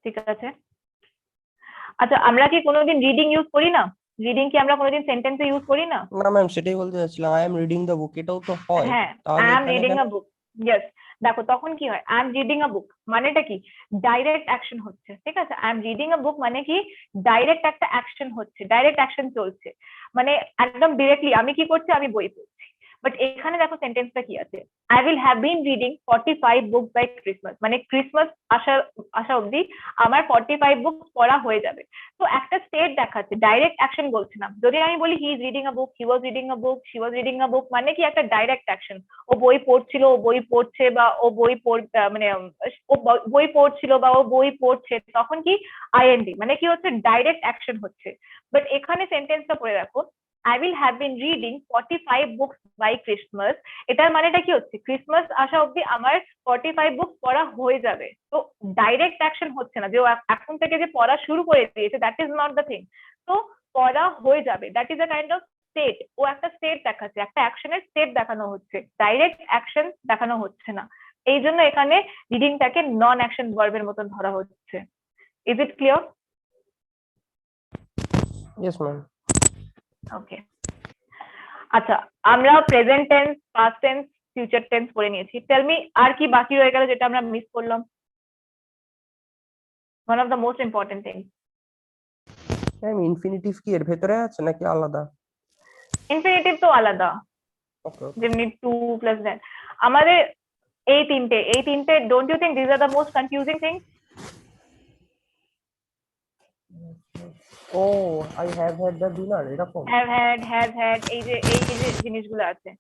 ঠিক আছে, আচ্ছা আমরা কি কোনোদিন রিডিং ইউজ করি না, রিডিং কি আমরা কোনোদিন সেন্টেন্সে ইউজ করি না? না ম্যাম, সেটাই বলতে চাচ্ছিলাম, I am reading the book, এটাও তো হয়। হ্যাঁ, তাহলে আই এম এখানে রিডিং কেন? আ বুক। ইয়েস, দেখো তখন কি হয়, আই এম রিডিং আ বুক মানেটা কি, ডাইরেক্ট অ্যাকশন হচ্ছে। ঠিক আছে, I am reading a book মানে কি, ডাইরেক্ট একটা অ্যাকশন হচ্ছে, ডাইরেক্ট অ্যাকশন চলছে, মানে একদম ডিরেক্টলি আমি কি করছি, আমি বই পড়ছি। বাট এখানে দেখো সেন্টেন্সটা কি আছে, I will have been reading 45 books by Christmas, মানে ক্রিসমাস আসা অবধি আমার 45 বুকস পড়া হয়ে যাবে। তো একটা স্টেট দেখাচ্ছে, ডাইরেক্ট অ্যাকশন বলছে না। যদি আমি বলি he is reading a book, he was reading a book, she was reading a book, মানে কি একটা ডাইরেক্ট অ্যাকশন, ও বই পড়ছিল, ও বই পড়ছে, বা ও বই মানে ও বই পড়ছিল বা ও বই পড়ছে, তখন কি আইএনডি, মানে কি হচ্ছে, ডাইরেক্ট অ্যাকশন হচ্ছে। বাট এখানে সেন্টেন্সটা পড়ে দেখো, I will have been reading 45 books by Christmas. এটার মানেটা কি হচ্ছে, ক্রিসমাস আসা অবধি আমার 45 বুকস পড়া হয়ে যাবে। তো ডাইরেক্ট অ্যাকশন হচ্ছে না, যে ও এখন থেকে যে পড়া শুরু করে দিয়েছে, that is not the thing. তো পড়া হয়ে যাবে, that is a kind of state, ও একটা স্টেট দেখাচ্ছে, একটা অ্যাকশনের স্টেট দেখানো হচ্ছে, ডাইরেক্ট অ্যাকশন দেখানো হচ্ছে না। এই জন্য এখানে রিডিংটাকে নন অ্যাকশন ভার্বের মতন ধরা হচ্ছে। Is it clear? Yes ma'am. Okay, আচ্ছা আমরা present tense, past tense, future tense পড়ে নিয়েছি। টেল মি আর কি বাকি রয়ে গেল যেটা আমরা মিস করলাম? One of the most important thing. Ma'am, infinitive কি এর ভেতরে আছে নাকি আলাদা? ইনফিনিটিভ তো আলাদা, ওকে, যেমনি টু প্লাস দ্যাট। আমাদের এই তিনটে don't you think this are the most confusing thing? Oh I have had the dinner, এরকম? হ্যাভ হ্যাড, এই যে জিনিসগুলো আছে।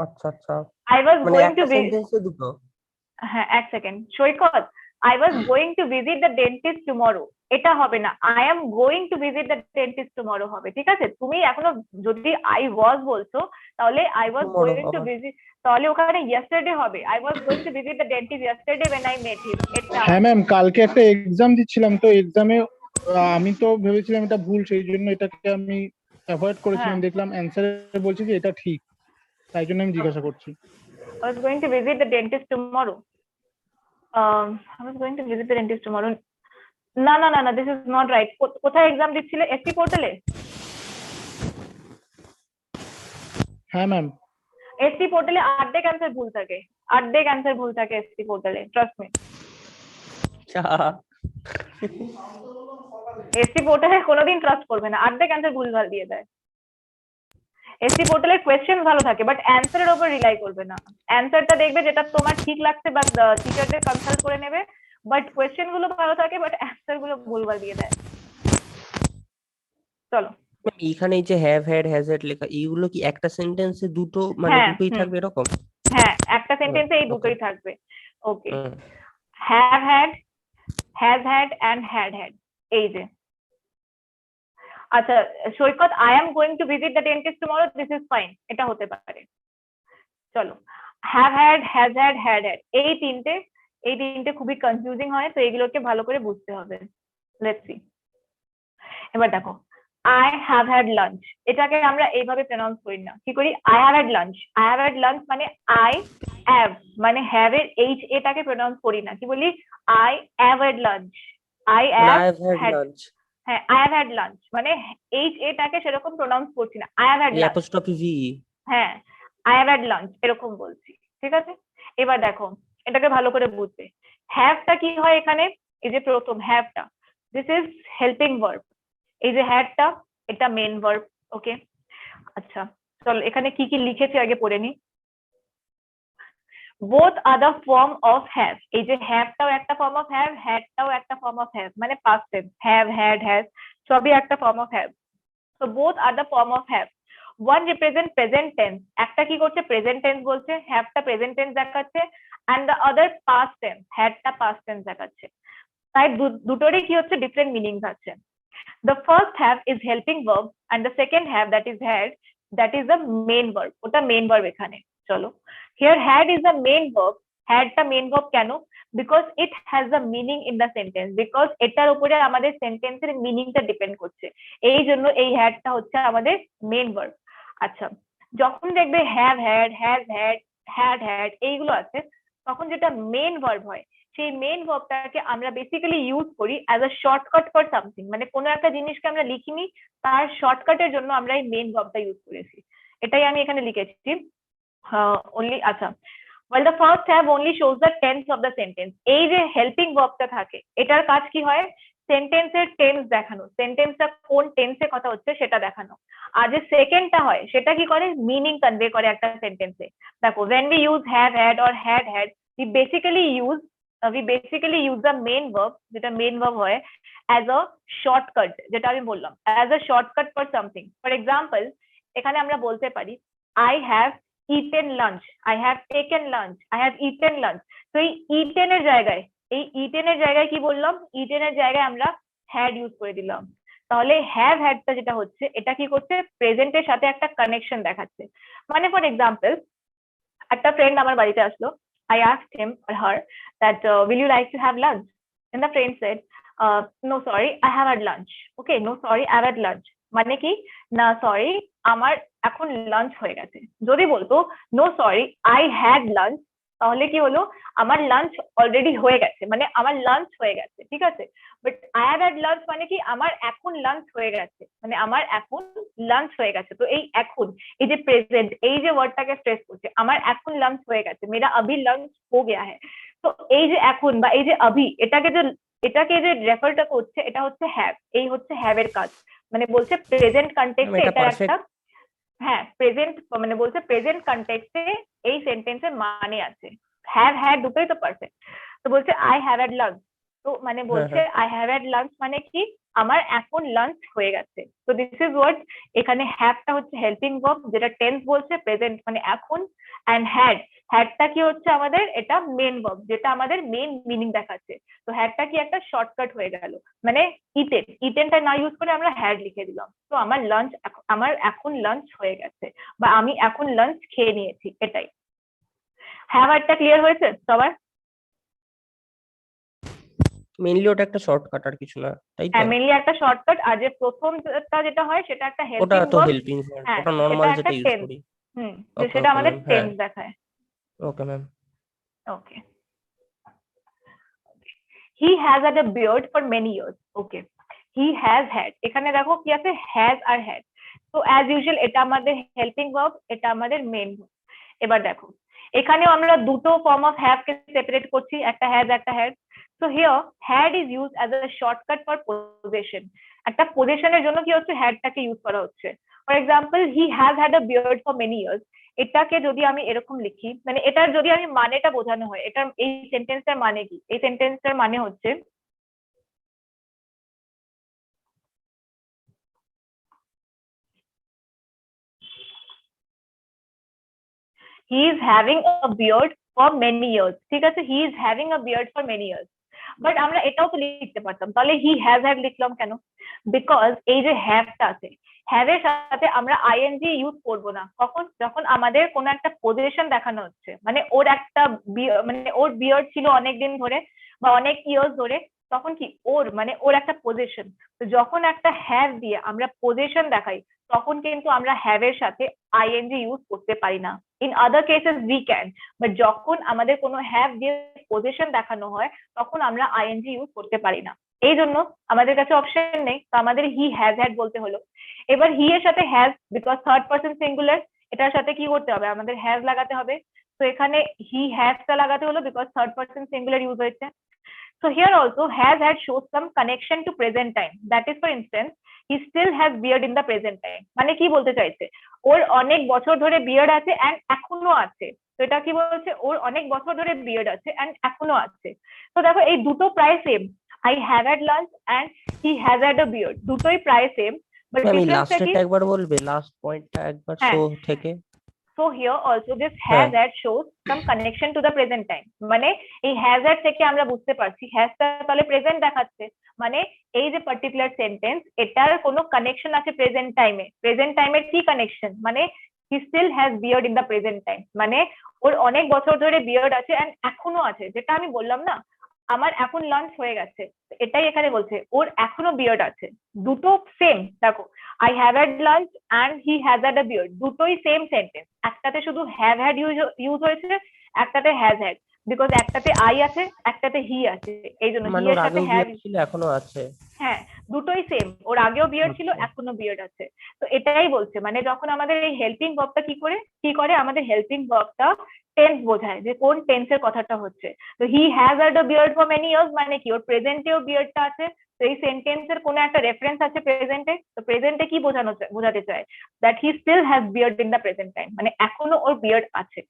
আচ্ছা আচ্ছা, আই ওয়াজ মানে গোইং টু একটা বি, সেন্টেন্সে দুটো? হ্যাঁ এক second, Saikat I was going to visit the dentist tomorrow, এটা হবে না, I am going to visit the dentist tomorrow হবে, ঠিক আছে? তুমি এখনো যদি I was বলছো তাহলে I was Tomorrow going to আবার। visit, তাহলে ওখানে yesterday হবে, I was going to visit the dentist yesterday when I met him, এটা হ্যাঁ ম্যাম, কালকে একটা এক্সাম দিচ্ছিলাম, তো এক্সামে আমি তো ভেবেছিলাম এটা ভুল, সেই জন্য এটাকে আমি অ্যাভয়েড করেছিলাম। হ্যাঁ। দেখলাম অ্যান্সারে বলছে যে এটা ঠিক, তাই জন্য আমি জিজ্ঞাসা করছি। I was going to visit the dentist tomorrow. I was going to visit the dentist tomorrow. না না না না, this is not right. কোথায় এক্সাম দিচ্ছিলে? এসটি পোর্টালে? হ্যাঁ ম্যাম। এসটি পোর্টালে অর্ধেক অ্যান্সার ভুল থাকে, অর্ধেক অ্যান্সার ভুল থাকে এসটি পোর্টালে, ট্রাস্ট মি। এসটি পোর্টালে কোনোদিন ট্রাস্ট করবে না, অর্ধেক অ্যান্সার ভুলভাল দিয়ে দেয়। এসটি পোর্টালের কোয়েশ্চেন ভালো থাকে বাট অ্যান্সারের উপর রিলাই করবে না। অ্যান্সারটা দেখবে যেটা তোমার ঠিক লাগছে বা টিচারদের কনসাল্ট করে নেবে, বাট কোয়েশ্চেন গুলো ভালো থাকে বাট অ্যান্সার গুলো ভুলভাল দিয়ে দেয়। চলো, এখানে এই যে হ্যাভ হ্যাড হ্যাজ হ্যাড লেখা, এইগুলো কি একটা সেন্টেন্সে দুটো মানে হ্যাঁ, দুটোই থাকবে এরকম? হ্যাঁ একটা সেন্টেন্সে এই okay. দুটোই থাকবে। Okay, hmm. Have had, has had and had had, এই যে। আচ্ছা Saikat, I am going to visit the dentist tomorrow, this is fine, এটা হতে পারে। চলো, have had, has had, had had, এই তিনটে খুবই কনফিউজিং হয়, তো এগুলোকে ভালো করে বুঝতে হবে। Let's see. এবার দেখো, আই হ্যাভ হ্যাড লাঞ্চ, এটাকে আমরা এইভাবে প্রনাউন্স করি না, কি করি? I have had lunch. I have had lunch মানে আই হ্যাভ, মানে হ্যাভ এর এইচ এটাকে প্রনাউন্স করি না, কি বলি? I have had lunch. I মানে have I have had had, lunch, হ্যাঁ আই হ্যাভ হ্যাড লাঞ্চ মানে এইচ এটাকে সেরকম প্রনাউন্স করছি না, আই হ্যাভ হ্যাড এই লাঞ্চ। apostrophe V। হ্যাঁ, আই হ্যাভ হ্যাড লাঞ্চ এরকম বলছি, ঠিক আছে? এবার দেখো, এটাকে ভালো করে বুঝবে। হ্যাভটা কি হয় এখানে? এই যে প্রথম হ্যাভটা, দিস ইজ হেল্পিং ভার্ব। এই যে হ্যাডটা, এটা মেন ভার্ব। ওকে, আচ্ছা চলো এখানে কি কি লিখেছি আগে পড়ে নি। Both are the form of have, এই যে হ্যাভটাও একটা ফর্ম অফ হ্যাভ, হ্যাডটাও একটা ফর্ম অফ হ্যাভ, মানে past tense, have had has সবই একটা form of have. So both are the form of have. One represent present tense, একটা কি করছে? প্রেজেন্ট টেন্স বলছে, হ্যাভটা প্রেজেন্ট টেন্স দেখাচ্ছে, and the other past tense, হ্যাডটা past tense দেখাচ্ছে। তাই দুটোরই কি হচ্ছে? ডিফারেন্ট মিনিংস আছে। The first have is helping verb and the second have, that is had, that is the main verb, ওটা main verb এখানে। চলো, here had is the main verb, hadটা মেন ভার্ব কেন? because it has the meaning in the sentence, because এটার উপরে আমাদের সেন্টেন্সের মিনিংটা ডিপেন্ড করছে, এই জন্য এই হ্যাডটা হচ্ছে আমাদের মেন ভার্ব। আচ্ছা, যখন দেখবে have had, has had, had had এইগুলো আছে, তখন যেটা মেন ভার্ব হয়, সেই মেন ভার্বটাকে আমরা বেসিক্যালি ইউজ করি as a shortcut for something, মানে কোনো একটা জিনিসকে আমরা লিখিনি, তার শর্টকাটের জন্য আমরা এই মেন ভার্বটা ইউজ করেছি, এটাই আমি এখানে লিখেছি। only আচ্ছা, while the first have only shows the tense of the sentence, এই যে হেল্পিং ভার্বটা থাকে, এটার কাজ কি হয়? সেন্টেন্সের টেন্স দেখানো, সেন্টেন্সটা কোন টেন্সে কথা হচ্ছে সেটা দেখানো। আর যে সেকেন্ডটা হয় সেটা কি করে? মিনিং কনভে করে একটা সেন্টেন্সে। দেখো, when we use have had or had had, we basically use the main verb, যেটা মেন ভার্ব হয়, as a shortcut, যেটা আমি বললাম, as a shortcut for something. For example, এখানে আমরা বলতে পারি I have eaten lunch, I have taken lunch, I have eaten lunch. তো এই eaten এর জায়গায় কি বললাম? eaten এর জায়গায় আমরা had ইউজ করে দিলাম। তাহলে have hadটা যেটা হচ্ছে, এটা কি করছে? প্রেজেন্টের সাথে একটা কানেকশন দেখাচ্ছে। মানে ফর এক্সাম্পল, একটা ফ্রেন্ড আমার বাড়িতে আসলো, I asked him or her that will you like to have lunch, and the friend said no sorry I have had lunch. Okay, no sorry I have had lunch মানে কি? না sorry, আমার এখন lunch হয়ে গেছে। যদি বলতো no sorry I had lunch, তাহলে কি হলো? আমার লাঞ্চ অলরেডি হয়ে গেছে, মানে আমার লাঞ্চ হয়ে গেছে, ঠিক আছে? But I have had lunch মানে কি? আমার এখন লাঞ্চ হয়ে গেছে, মানে আমার এখন লাঞ্চ হয়ে গেছে। তো এই এখন, এই যে প্রেজেন্ট, এই যে ওয়ার্ডটাকে স্ট্রেস করছে, আমার এখন লাঞ্চ হয়ে গেছে, মেরা আভি লাঞ্চ হো গয়া হ্যায়। তো এই যে এখন বা এই যে আভি, এটাকে যে রেফারটা করছে, এটা হচ্ছে হ্যাভ, এই হচ্ছে হ্যাভ এর কাজ। মানে বলছে প্রেজেন্ট কনটেক্সটে এটা এটা perfect। একটা, হ্যাঁ প্রেজেন্ট, মানে বলছে প্রেজেন্ট কনটেক্সটে এই সেন্টেন্সের মানে আছে। হ্যাভ হ্যাড দুটোই তো পারফেক্ট। তো বলছে আই হ্যাভ হ্যাড লাঞ্চ, তো মানে হ্যাঁ, বলছে হ্যাঁ। আই হ্যাভ হ্যাড লাঞ্চ মানে কি আমার এখন লাঞ্চ হয়ে গেছে। তো দিস ইজ হোয়াট এখানে হ্যাভটা হচ্ছে হেল্পিং ভার্ব, যেটা টেন্স বলছে প্রেজেন্ট মানে এখন, অ্যান্ড হ্যাডটা কি হচ্ছে আমাদের এটা মেন ভার্ব, যেটা আমাদের মেন মিনিং দেখাচ্ছে। তো হ্যাডটা কি একটা শর্টকাট হয়ে গেল, মানে ইটেনটা না ইউজ করে আমরা হ্যাড লিখে দিলাম। তো আমার এখন লাঞ্চ হয়ে গেছে, বা আমি এখন লাঞ্চ খেয়ে নিয়েছি, এটাই। হ্যাভ একটা ক্লিয়ার হয়েছে সবার? মেইনলি ওটা একটা শর্টকাট আর কিছু না, তাই তো? হ্যাঁ, মেনলি একটা শর্টকাট। আর যে প্রথমটা যেটা হয় সেটা একটা ওটা হেল্পিং তো ভার্ব। হেল্পিং ভার্ব, হ্যাঁ, ওটা সেটা নর্মাল একটা যেটা ইউজ টেন্স। করি। যে ওকে সেটা ওকে আমাদের ম্যাম, হ্যাঁ। টেন্স দেখায়। ওকে ma'am. Okay, he has had a beard for many years. Okay, he has had, এখানে দেখো কি আছে, হ্যাজ আর হ্যাড। তো অ্যাজ ইউজুয়াল এটা আমাদের হেল্পিং ভার্ব, এটা আমাদের মেন ভার্ব। এবার দেখো এখানেও আমরা দুটো form of have K separate করছি, একটা হ্যাজ একটা had. So here had is use as a shortcut for possession. একটা পজেশনের জন্য কি হচ্ছে, হ্যাডটাকে ইউজ করা হচ্ছে। For example, he has had a beard for many years, এটাকে যদি আমি এরকম লিখি, মানে এটার যদি আমি মানেটা বোঝানো হয়, এটার এই সেন্টেন্সটার মানে কি, এই সেন্টেন্সটার মানে হচ্ছে he is having a beard for many years। ঠিক আছে, he is having a beard for many years। But আমরা এটাও তো লিখতে পারতাম, তাহলে হি হ্যাজ হ্যাড লিখলাম কেন? বিকজ এই যে হ্যাভটা আছে, হ্যাভের সাথে আমরা আইএনজি ইউজ করব না কখন, যখন আমাদের কোনো একটা পজিশন দেখানো হচ্ছে, মানে ওর একটা মানে ওর বিয়ার্ড ছিল অনেকদিন ধরে বা অনেক ইয়ার্স ধরে, তখন কি ওর মানে ওর একটা পজিশন। তো যখন একটা হ্যাভ দিয়ে আমরা পজিশন দেখাই, তখন কিন্তু আমরা হ্যাভের সাথে আইএনজি ইউজ করতে পারি না। In other cases we can, but যখন আমাদের কোনো হ্যাভ দিয়ে পজিশন দেখানো হয়, তখন আমরা আইএনজি ইউজ করতে পারি না। এই জন্য আমাদের কাছে অপশন নেই, তো আমাদের হি হ্যাজ হ্যাড বলতে হলো। এবার হি এর সাথে has, because third person singular, এটার সাথে কি করতে হবে, আমাদের হ্যাজ লাগাতে হবে। তো এখানে হি হ্যাজটা লাগাতে হলো because third person singular use হয়েছে। So here also has had shows some connection to present time. That is, for instance, he still has beard in the present time. মানে কি বলতে চাইছে, ওর অনেক বছর ধরে বিয়ার্ড আছে এন্ড এখনো আছে। তো এটা কি বলছে, ওর অনেক বছর ধরে বিয়ার্ড আছে এন্ড এখনো আছে। তো দেখো এই দুটো প্রায় same, I have had lunch and he has had a beard, দুটোই প্রায় সেম, বাট ম্যাম এই ডিফারেন্সটা কি? লাস্টেরটা একবার বলবে, লাস্ট পয়েন্টটা একবার হ্যাঁ, শো থেকে। so here also this has had shows some connection to the present time। মানে এই has had থেকে আমরা বুঝতে পারছি has টা তাহলে প্রেজেন্ট দেখাচ্ছে, মানে এই যে পার্টিকুলার সেন্টেন্স, এটার কোনো কানেকশন আছে প্রেজেন্ট টাইমে। প্রেজেন্ট টাইমের কি কানেকশন, মানে he still has beard in the present time, মানে ওর অনেক বছর ধরে বিয়ার্ড আছে এন্ড এখনো আছে, যেটা আমি বললাম না আমার এখন লাঞ্চ হয়ে গেছে, এটাই এখানে বলছে ওর এখনো বিয়ার্ড আছে। দুটো সেম, দেখো I have had lunch and he has had a beard, দুটোই সেম সেন্টেন্স। একটাতে শুধু have had ইউজ হয়েছে, একটাতে has had, বিকজ একটাতে I আছে একটাতে he আছে, এই জন্য মানে he ওর এর সাথে আগেও have। বিয়ার্ড ছিল, এখনো আছে। হ্যাঁ, দুটোই সেম, ওর আগেও বিয়ার্ড ছিল আচ্ছা। এখনো বিয়ার্ড আছে। তো এটাই বলছে, মানে যখন আমাদের এই হেল্পিং ভার্বটা কি করে আমাদের হেল্পিং ভার্বটা টেন্স বোঝায়, যে কোন টেন্সের কথাটা হচ্ছে। তো হি has had a beard for many years মানে কি, ওর প্রেজেন্টেও বিয়ার্ডটা আছে। তো এই সেন্টেন্সের কোনো একটা রেফারেন্স আছে প্রেজেন্টে, তো প্রেজেন্টে কি বোঝাতে চায়, that he still has beard in the present time, মানে এখনো ওর বিয়ার্ড আছে।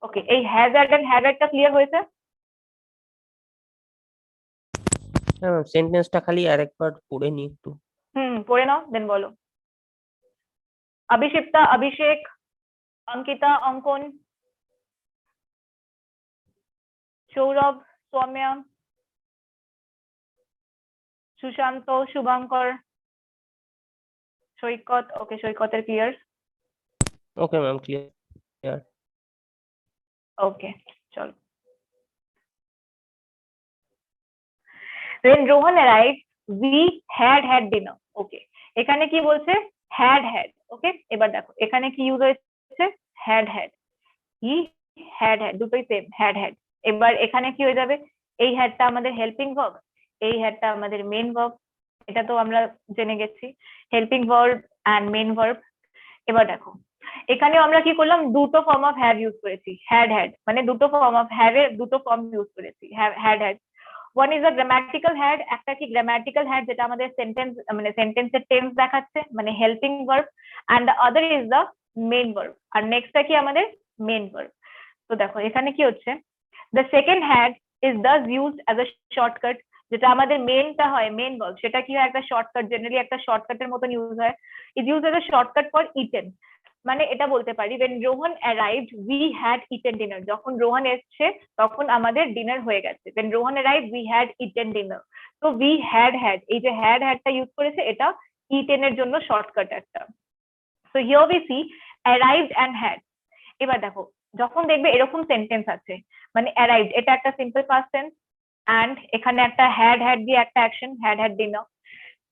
ওকে, এই হ্যাজ হ্যাড এন্ড হ্যাড হ্যাডটা ক্লিয়ার হয়েছে? হ্যাঁ ম্যাম, সেন্টেন্সটা খালি আরেকবার পড়ে নি একটু। পড়ে নাও, দেন বলো। অভিষিপ্তা অভিষেক, অঙ্কিতা অঙ্কন, সৌরভ সৌম্যা, সুশান্ত শুভঙ্কর, সৈকত। ওকে, সৈকতের clear. Okay ma'am, clear. Okay, চলো। When Rohan arrived, we had dinner. ওকে, এখানে কি বলছে, had। ওকে, এবার দেখো এখানে কি ইউজ হয়েছে, had। হি had, দুটোই সেম, had। এবার এখানে কি হয়ে যাবে, এই হ্যাডটা আমাদের হেল্পিং ভার্ব, এই হ্যাডটা আমাদের মেন ভার্ব, এটা তো আমরা জেনে গেছি, helping verb and main verb. এবার দেখো এখানেও আমরা কি করলাম, দুটো ফর্ম অফ হ্যাভ ইউজ করেছি, হ্যাড মানে দুটো ফর্ম অফ হ্যাভ এর দুটো ফর্ম ইউজ করেছি, had. One is a grammatical had, একটা কি গ্রামাটিক্যাল হ্যাড যেটা আমাদের সেন্টেন্স মানে সেন্টেন্সের টেন্স দেখাচ্ছে, মানে helping verb, and the other is the main verb. আর নেক্সটটা কি আমাদের মেন ভার্ব। তো দেখো এখানে কি হচ্ছে, the second had is thus used as a shortcut যেটা আমাদের মেনটা হয়, মেন ভার্ব, সেটা কি হয়, একটা শর্টকাট, জেনারেলি একটা শর্টকাটের মতন ইউজ হয়। It use as a shortcut for eaten. মানে এটা বলতে পারি when Rohan arrived we had eaten dinner, যখন রোহন এসছে তখন আমাদের ডিনার হয়ে গেছে। when Rohan arrived we had eaten dinner। তো we had এই যে had টা ইউজ করেছে, এটা eaten এর জন্য শর্টকাট একটা। so here we see arrived and had। এবার দেখো, যখন দেখবে এরকম সেন্টেন্স আছে, মানে arrived এটা একটা সিম্পল পাস্ট টেন্স, and এখানে একটা had দিয়ে একটা অ্যাকশন, had dinner।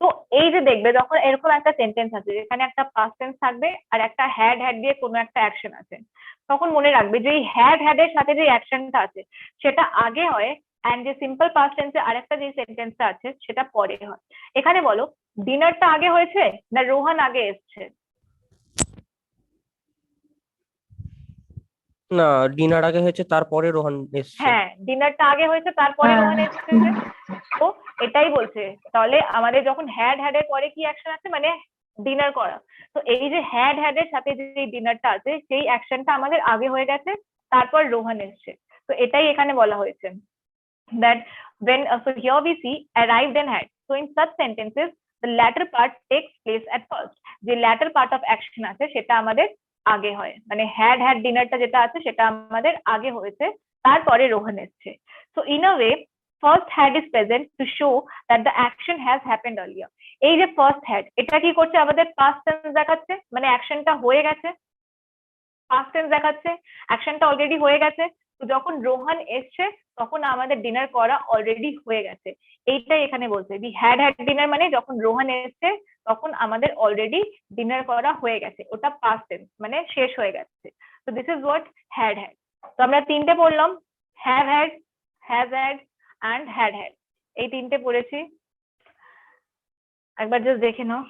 তো এই যে দেখবে যখন এরকম একটা সেন্টেন্স আছে যেখানে একটা পাস্ট টেন্স থাকবে আর একটা had দিয়ে কোনো একটা অ্যাকশন আছে, তখন মনে রাখবে যে এই had এর সাথে যে অ্যাকশনটা আছে সেটা আগে হয়, এন্ড যে সিম্পল পাস্ট টেন্সে আরেকটা যে সেন্টেন্সটা আছে সেটা পরে হয়। এখানে বলো, ডিনারটা আগে হয়েছে না রোহন আগে এসছে? না, ডিনার আগে হয়েছে, তারপরে রোহন এসছে। হ্যাঁ, ডিনারটা আগে হয়েছে তারপরে রোহন এসছে। তো এটাই বলছে, তাহলে আমাদের যখন had এর পরে কি অ্যাকশন আছে, মানে ডিনার করা। তো এই যে had এর সাথে যে ডিনারটা আছে সেই অ্যাকশনটা আমাদের আগে হয়ে গেছে, তারপর রোহন এসছে। তো এটাই এখানে বলা হয়েছে that when so here we see arrived and had। so in such sentences the latter part takes place at first। যে latter part of action আছে সেটা আমাদের আগে হয়, মানে had ডিনারটা যেটা আছে সেটা আমাদের আগে হয়েছে, তারপরে রোহন এসছে। so in a way first had is present to show that the action has happened earlier। এই যে ফার্স্ট had, এটা কি করছে, আমাদের পাস্ট টেন্স দেখাচ্ছে, মানে অ্যাকশনটা হয়ে গেছে, পাস্ট টেন্স দেখাচ্ছে, অ্যাকশনটা অলরেডি হয়ে গেছে। তো যখন রোহন এসছে তখন আমাদের ডিনার করা অলরেডি হয়ে গেছে। এইটাই এখানে বলছে দি had ডিনার, মানে যখন রোহন এসছে তখন আমাদের অলরেডি ডিনার করা হয়ে গেছে, ওটা পাস্ট টেন্স, মানে শেষ হয়ে গেছে। তো দিস ইজ হোয়াট had। তো আমরা তিনটে পড়লাম, have had, has had and had। এই তিনটে পড়েছি, একবার জাস্ট দেখে নাও।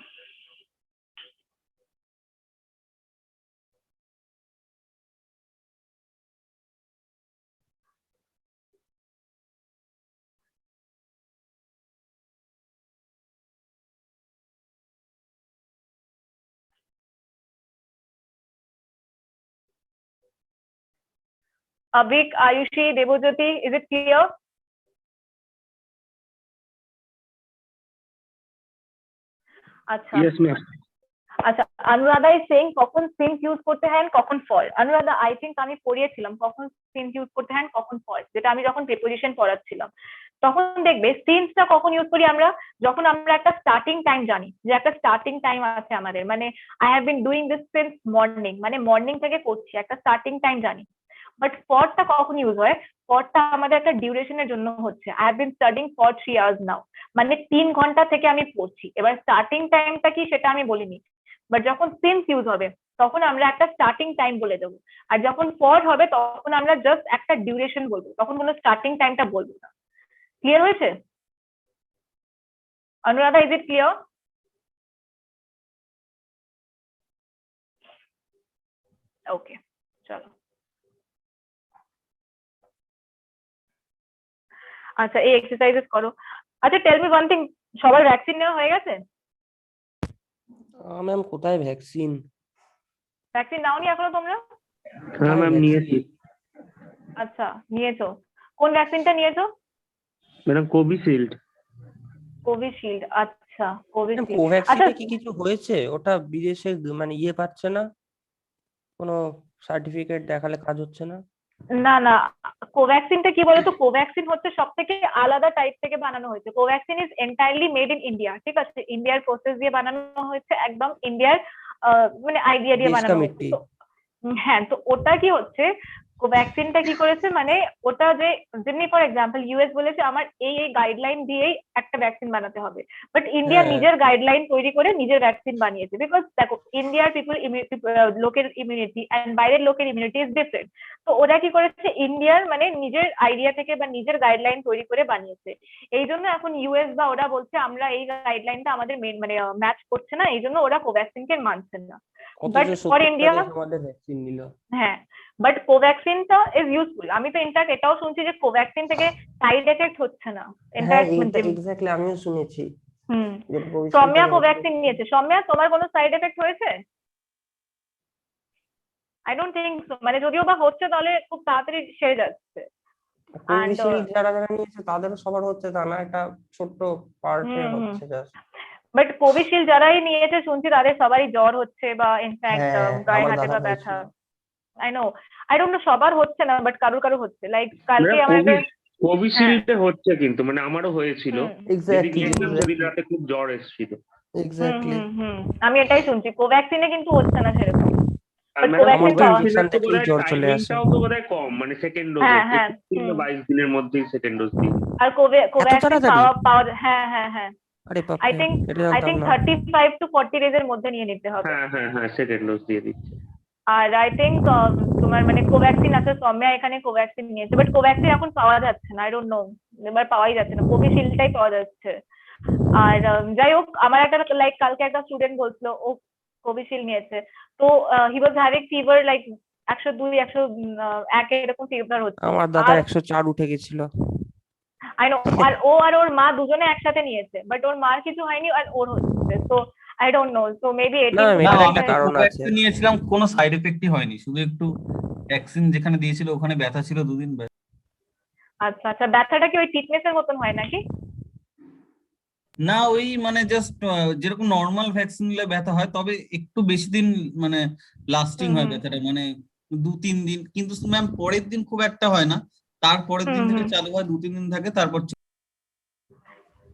Abhik, Ayushi, Debojyoti, is it clear? আচ্ছা, Yes, ma'am. আচ্ছা, অনুরাধা ইজ সেইং কখন সিন্স ইউজ করতে হয় কখন ফর। অনুরাধা, আই থিঙ্ক আমি পড়িয়েছিলাম কখন সিন্স ইউজ করতে হয় কখন ফর, যেটা আমি যখন প্রিপোজিশন পড়াচ্ছিলাম। তখন দেখবে সিন্সটা কখন ইউজ করি আমরা, যখন আমরা একটা স্টার্টিং টাইম জানি, যে একটা স্টার্টিং টাইম আছে আমাদের, মানে I have been doing this since morning, মানে মর্নিং থেকে করছি, একটা স্টার্টিং টাইম জানি। বাট ফরটা কখন ইউজ হয়, ফরটা আমাদের একটা ডিউরেশনের জন্য হচ্ছে, I have been studying for 3 hours নাও, মানে 3 ঘন্টা থেকে আমি পড়ছি। এবার স্টার্টিং টাইমটা কি সেটা আমি বলিনি, বাট যখন সিন্স ইউজ হবে তখন আমরা একটা স্টার্টিং টাইম বলে দেবো, আর যখন ফর হবে তখন আমরা জাস্ট একটা ডিউরেশন বলবো, তখন কোনো স্টার্টিং টাইমটা বলবো না। ক্লিয়ার হয়েছে? Anuradha, is it clear? Okay, চলো। আচ্ছা, এই এক্সারসাইজেস করো। আচ্ছা, টেল মি ওয়ান থিং, সবার ভ্যাকসিন নেওয়া হয়ে গেছে? ম্যাম, কোথায় ভ্যাকসিন? ভ্যাকসিন নাওনি এখনো তোমরা? হ্যাঁ ম্যাম, নিয়েছি। আচ্ছা, নিয়েছো। কোন ভ্যাকসিনটা নিয়েছো? Madam, Covishield. কোভিশিল্ড, আচ্ছা, কোভিশিল্ড। আচ্ছা, কোভ্যাক্সিনে কি কিছু হয়েছে? ওটা বিদেশে মানে ইয়ে পাচ্ছে না, কোনো সার্টিফিকেট দেখালে কাজ হচ্ছে না? না না, কোভ্যাক্সিনটা কি বলতো, কোভ্যাক্সিন হচ্ছে সব থেকে আলাদা টাইপ থেকে বানানো হয়েছে। Covaxin is entirely made in India, ঠিক আছে, ইন্ডিয়ার প্রসেস দিয়ে বানানো হয়েছে, একদম ইন্ডিয়ার মানে আইডিয়া দিয়ে দেশ বানানো কা হয়েছে। মিট্টি। তো হ্যাঁ, তো ওটা কি হচ্ছে, কোভ্যাক্সিনটা কি করেছে, মানে ওটা যে যেমনি ফর এক্সাম্পল ইউএস বলেছে আমার এই এই গাইডলাইন দিয়েই একটা ভ্যাকসিন বানাতে হবে, বাট ইন্ডিয়া হ্যাঁ। নিজের গাইডলাইন তৈরি করে নিজের ভ্যাকসিন বানিয়েছে। বিকজ দেখো, ইন্ডিয়ার লোকের ইমিউনিটি এন্ড বাইরের লোকের ইমিউনিটি ইজ ডিফারেন্ট। তো ওরা কি করেছে, ইন্ডিয়ার মানে নিজের আইডিয়া থেকে বা নিজের গাইডলাইন তৈরি করে বানিয়েছে। এই জন্য এখন ইউএস বা ওরা বলছে আমরা এই গাইডলাইনটা আমাদের মেন মানে ম্যাচ করছে না, এই জন্য ওরা কোভ্যাক্সিনকে মানছে না। বাট অথচ ফর 70টা ইন্ডিয়া, দেশ আমাদের ভ্যাকসিন নিল। হ্যাঁ, বাট কোভ্যাক্সিনটা ইজ ইউজফুল। আমি তো ইনফ্যাক্ট এটাও শুনছি যে কোভ্যাক্সিন থেকে সাইড এফেক্ট হচ্ছে না। হ্যাঁ, ইনফ্যাক্ট এক্স্যাক্টলি আমিও শুনেছি। যে Covishield সৌম্যা থেকে কোভ্যাক্সিন নিয়েছে। সৌম্যা, তোমার কোনো সাইড এফেক্ট হয়েছে? আই ডোন্ট থিঙ্ক সো, মানে যদিও বা হচ্ছে তাহলে খুব তাড়াতাড়ি সেরে যাচ্ছে। কোভিশিল্ড যারা যারা নিয়েছে তাদেরও সবার হচ্ছে তা না, একটা ছোট্ট পার্টের হুম, হুম। হচ্ছে জাস্ট। বাট কোভিশিল্ড যারাই নিয়েছে শুনছি তাদের সবারই জ্বর হচ্ছে বা ইনফ্যাক্ট হ্যাঁ, গায়ে আমার হাতে দাদা বা ব্যথা। হয়েছিল। I know, I don't know সবার হচ্ছে না, বাট কারুর হচ্ছে। লাইক কালকে আমাদের কোভিশিল্ডে হচ্ছে কিন্তু মানে আমারও হয়েছিল, যেদিন এক্স্যাক্টলি গিয়েছিলাম সেদিন এক্স্যাক্টলি রাতে খুব জ্বর এসেছিল। এক্স্যাক্টলি। আমি এটাই শুনছি, কোভ্যাক্সিনে কিন্তু হচ্ছে না সেরকম। আর But ম্যাডাম Covaxin পাওয়া- injection থেকেই জ্বর চলে আসে। টাইমিংটাও তো বোধহয় কম, মানে সেকেন্ড ডোজে হ্যাঁ, হ্যাঁ, 21 বা 22 দিনের মধ্যেই সেকেন্ড ডোজ দিই। আর কোভ্যাক্সিন তাড়াতাড়ি? পাওয়া হ্যাঁ। আরে আই বাপরে, থিঙ্ক এটা আই জানতাম থিঙ্ক না। 35 to 40 days এর মধ্যে নিয়ে নিতে হবে। হ্যাঁ সেকেন্ড ডোজ দিয়ে দিচ্ছে। আর আই থিঙ্ক তোমার মানে কোভ্যাক্সিন আছে, সৌম্যা এখানে কোভ্যাক্সিন নিয়েছে, বাট কোভ্যাক্সিন এখন পাওয়া যাচ্ছে না, আই ডোন্ট নো, এবার পাওয়াই যাচ্ছে না, কোভিশিল্ডটাই পাওয়া যাচ্ছে। আর যাই হোক, আমার একটা লাইক কালকে একটা স্টুডেন্ট বলছিল ও কোভিশিল্ড নিয়েছে, তো হি ওয়াজ হ্যাভিং ফিভার লাইক 102 101 এরকম ফিভার হচ্ছে। আমার দাদার 104 উঠে গেছিল। আই নো, আর ও আর ওর মা দুজনে একসাথে নিয়েছে, বাট ওর মার কিছু হয়নি আর ওর হচ্ছে, তো আই ডোন্ট নো, তো মেবি না, এটি এটার না, একটা আমি কারণ আছে। কোভ্যাক্সিন নিয়েছিলাম, কোনো সাইড এফেক্টই হয়নি, শুধু একটু ভ্যাকসিন যেখানে দিয়েছিল ওখানে ব্যথা ছিল 2 দিন। আচ্ছা আচ্ছা, ব্যথাটা কি ওই টিটনেসের মতন হয় নাকি? না, ওই মানে জাস্ট যেরকম নর্মাল ভ্যাকসিন নিলে ব্যথা হয়, তবে একটু বেশি দিন মানে লাস্টিং হয় ব্যথাটা, মানে 2-3 দিন, কিন্তু ম্যাম পরের দিন খুব একটা হয় না, তারপরের দিন থেকে চালু হয়, 2-3 দিন থাকে, তারপর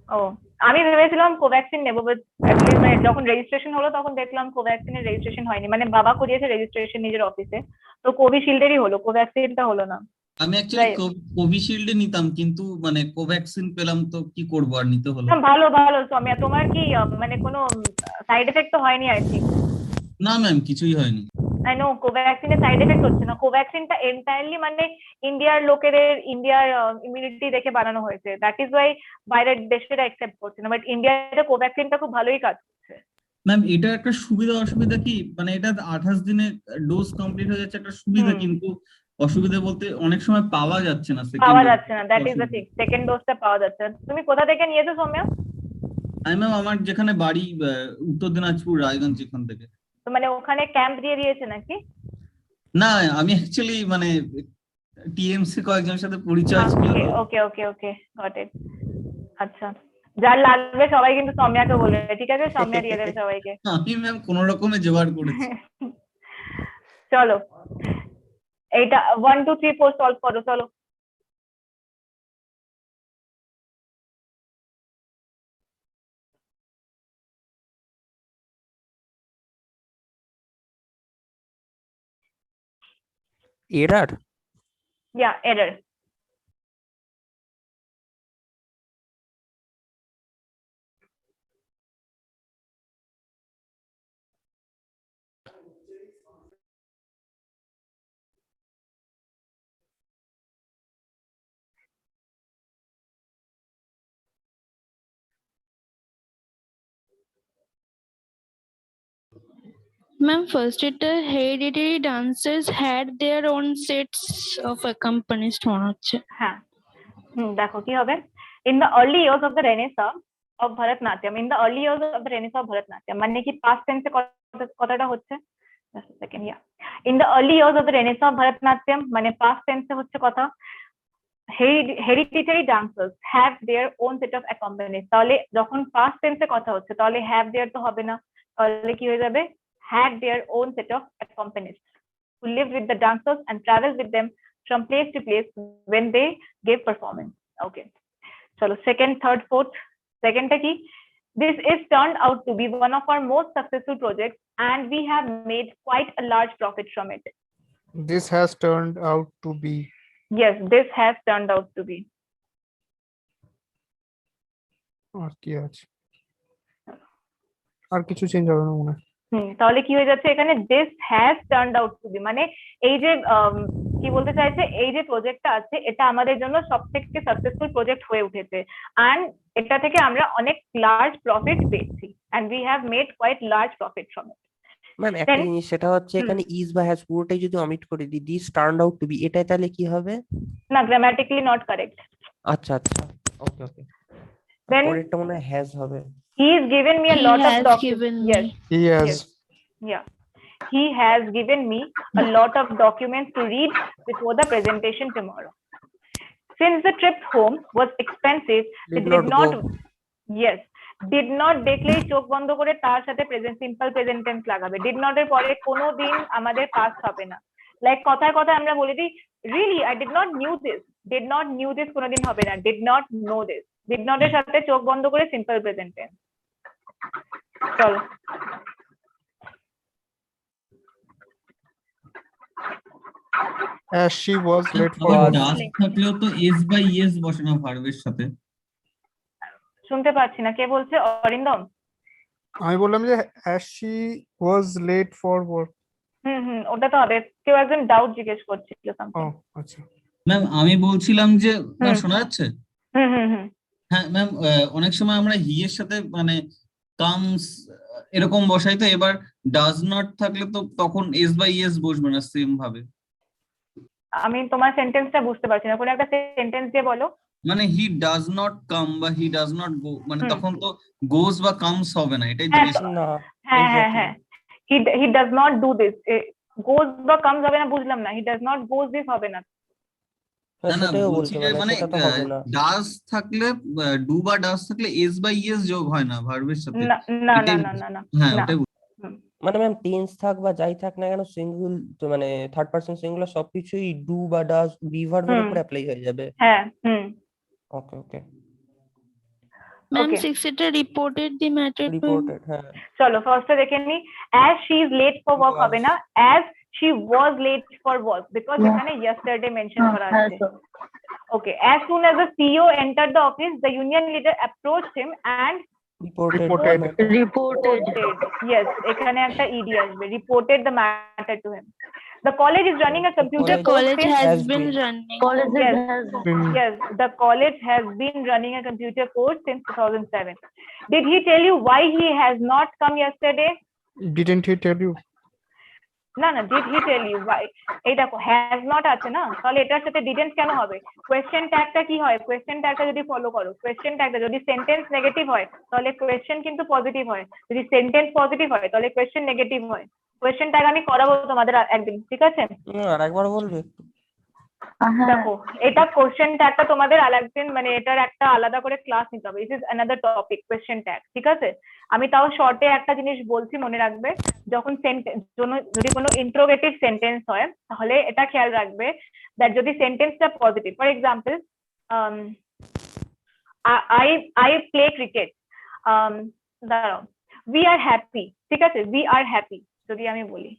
ও, আমি ভেবেছিলাম কোভ্যাক্সিন নেবো, বাট মানে যখন রেজিস্ট্রেশন হলো তখন দেখলাম কোভ্যাক্সিনের রেজিস্ট্রেশন হয়নি, মানে বাবা করিয়েছে রেজিস্ট্রেশন নিজের অফিসে, তো কোভিশিল্ডেরই হলো, কোভ্যাক্সিনটা হলো না। আমি অ্যাকচুয়ালি কোভিশিল্ডে নিতাম, কিন্তু মানে কোভ্যাক্সিন পেলাম, তো কি করবো, আর নিতে হলো। ভালো ভালো সৌম্যা, তোমার কি মানে কোনো সাইড এফেক্ট তো হয়নি আই থিঙ্ক? না ম্যাম, কিছুই হয়নি। আই নো কোভ্যাক্সিনের সাইড এফেক্ট হচ্ছে না, কোভ্যাক্সিনটা এন্টায়ারলি মানে ইন্ডিয়ার লোকেদের ইন্ডিয়ার ইমিউনিটি দেখে বানানো হয়েছে, দ্যাট ইজ ওয়াই বাইরের দেশেরা অ্যাকসেপ্ট করছে না, বাট ইন্ডিয়াতে কোভ্যাক্সিনটা খুব ভালোই কাজ করছে। ম্যাম, এটা একটা সুবিধা অসুবিধা কি, মানে এটা 28 দিনে ডোজ কমপ্লিট হয়ে যাচ্ছে, একটা সুবিধা, কিন্তু অসুবিধা বলতে অনেক সময় পাওয়া যাচ্ছে না সেকেন্ড পাওয়া ডোজ। যাচ্ছে না, that is the thing, second ডোজটা পাওয়া যাচ্ছে না। তুমি কোথা থেকে নিয়েছো সৌম্যা? আমি ম্যাম আমার যেখানে বাড়ি উত্তর দিনাজপুর রায়গঞ্জ, এখান থেকে। তো মানে ওখানে ক্যাম্প দিয়ে দিয়েছে নাকি? না, আমি অ্যাকচুয়ালি মানে টিএমসি কয়েকজনের সাথে পরিচয় ছিল তো। ওকে ওকে ওকে, গট ইট। আচ্ছা, যার লাগবে সবাই কিন্তু সৌম্যাকে বলবে, ঠিক আছে? সৌম্যা দিয়ে দেবে সবাইকে। আমি ম্যাম কোনো রকমে জোগাড় করেছি। চলো, এইটা 1 2 3 4 সলভ করো, চলো। Error? Yeah, error. Ma'am, first it hereditary dancers had their own sets of accompanist মনে হচ্ছে। হ্যাঁ, দেখো কি হবে। In the early years of the Renaissance of Bharatnatyam, in the early years of the Renaissance of Bharatnatyam, মানে কি past tense এ কথাটা হচ্ছে? Just a second, yeah. In the early years of the Renaissance of Bharatnatyam, মানে past tense এ হচ্ছে কথা। Hereditary dancers have their own set of accompanist, তাহলে যখন past tense এ কথা হচ্ছে তাহলে have their তো হবে না, তাহলে কি হয়ে যাবে? had their own set of accompanists who lived with the dancers and traveled with them from place to place when they gave performance. Okay, chalo, second, third, fourth. Second ta ki, this is turned out to be one of our most successful projects and we have made quite a large profit from it. This has turned out to be. Yes, this has turned out to be. আর কি আছে? আর কিছু change হবে না মনে হয়। তাহলে কি হয়ে যাচ্ছে এখানে? this has turned out to be, মানে এই যে কি বলতে চাইছে, এই যে প্রজেক্টটা আছে এটা আমাদের জন্য সবথেকে সাকসেসফুল প্রজেক্ট হয়ে উঠেছে and এটা থেকে আমরা অনেক লার্জ প্রফিট পেয়েছি and we have made quite large profit from it. Ma'am একটা জিনিস, সেটা হচ্ছে এখানে ইজ বা হ্যাজ পুরোটাই যদি অমিট করে দিই, this turned out to be, এটাই তাহলে কি হবে? না, গ্রামাটিক্যালি নট কারেক্ট। আচ্ছা আচ্ছা, ওকে ওকে। Then পরেরটা মনে হয় হ্যাজ হবে। he has given me a He lot of has documents. given Yes, me. He has. yes, yeah. He has given me a lot of documents to read before the presentation tomorrow. since the trip home was expensive, they Did did not not go. yes did not দেখলেই চোখ বন্ধ করে তার সাথে present simple present tense লাগাবে। Did not এর পরে কোনো দিন আমাদের পাস্ট হবে না। লাইক কথায় কথায় আমরা বলে দিই really I did not new this কোনোদিন হবে না। Did not know this, did not এর সাথে চোখ বন্ধ করে সিম্পল প্রেজেন্ট টেন্স। চলো as she was late for আবার work. ডাস থাকলেও তো এস বাই ইয়েস বসে না ভার্বের সাথে। শুনতে পাচ্ছি না, কে বলছে? অরিন্দম? আমি বললাম যে as she was late for work. ওটা তো হবে। কেউ একজন ডাউট জিজ্ঞেস করছিল ও something। আচ্ছা, ম্যাম আমি বলছিলাম যে ম্যাম হুম। শোনা যাচ্ছে? হুম হ্যাঁ ম্যাম, অনেক সময় আমরা হি এর সাথে মানে কামস এরকম বসাই, তো এবার ডাজ নট থাকলে তো তখন এস বাই ইয়েস বসবে না সেম ভাবে। আমি তোমার সেন্টেন্সটা বুঝতে পারছি না, কোনো একটা সেন্টেন্স দিয়ে বলো। মানে হি ডাজ নট কাম বা হি ডাজ নট গো, মানে হুম। তখন তো গোস বা কামস হবে না, এটাই হ্যাঁ, জিজ্ঞেস। না হ্যাঁ he does not do this, goes বা কামস হবে না, বুঝলাম না। He does not goes this হবে না। না না সেটাও বলছি বলতে যে মানে মানে সেটা তো হবে না। ডাজ থাকলে ডু বা ডাজ থাকলে এস বাই ইয়েস যোগ হয় না ভার্বের সাথে। না না না এটাই না না না হ্যাঁ না। ওটাই হুম। মানে ম্যাম টেন্স থাক বা যাই থাক না কেন সিঙ্গুল মানে থার্ড পারসন সিঙ্গুলার সবকিছুই ডু বা ডাজ বি ভার্বের হুম। উপর অ্যাপ্লাই হয়ে যাবে। হ্যাঁ okay okay Ma'am, Okay. Sixita reported the matter to him. Reported. হ্যাঁ চলো ফার্স্টে দেখে নি। As she is late for work Was. হবে না, as she was late for work, because এখানে ইয়েস্টারডে মেনশন করা আছে। Okay, as soon as the CEO entered the office, the union leader approached him and reported Reported. yes এখানে একটা ed আসবে, reported the matter to him. The college is running a computer The course college since- has has been been. running. yes the college has been running a computer course since 2007. Did he tell you why he has not come yesterday? Didn't he tell you? না did he tell you why? এই দেখো has not আছে না, তাহলে এটার সাথে didn't কেন হবে? কোয়েশ্চেন ট্যাগটা কি হয়? কোয়েশ্চেন ট্যাগটা যদি ফলো করো, কোয়েশ্চেন ট্যাগটা যদি সেন্টেন্স নেগেটিভ হয় তাহলে কোয়েশ্চেন কিন্তু পজিটিভ হয়, যদি সেন্টেন্স পজিটিভ হয় তাহলে কোয়েশ্চেন নেগেটিভ হয়। কোয়েশ্চেন ট্যাগ আমি করাবো তোমাদের একদিন, ঠিক আছে? আর একবার বলবে একটু। দেখো এটা কোয়েশ্চেন ট্যাগটা তোমাদের আরেকদিন মানে এটার একটা আলাদা করে ক্লাস নিতে হবে। This is another topic, question tag, ঠিক আছে? আমি তাও শর্টে একটা জিনিস বলছি, মনে রাখবে। যখন যদি কোনো ইন্ট্রোগেটিভ সেন্টেন্স হয় তাহলে এটা খেয়াল রাখবে দ্যাট যদি সেন্টেন্সটা positive, for example I play cricket, দাঁড়াও, উই আর হ্যাপি, ঠিক আছে? উই আর হ্যাপি যদি আমি বলি,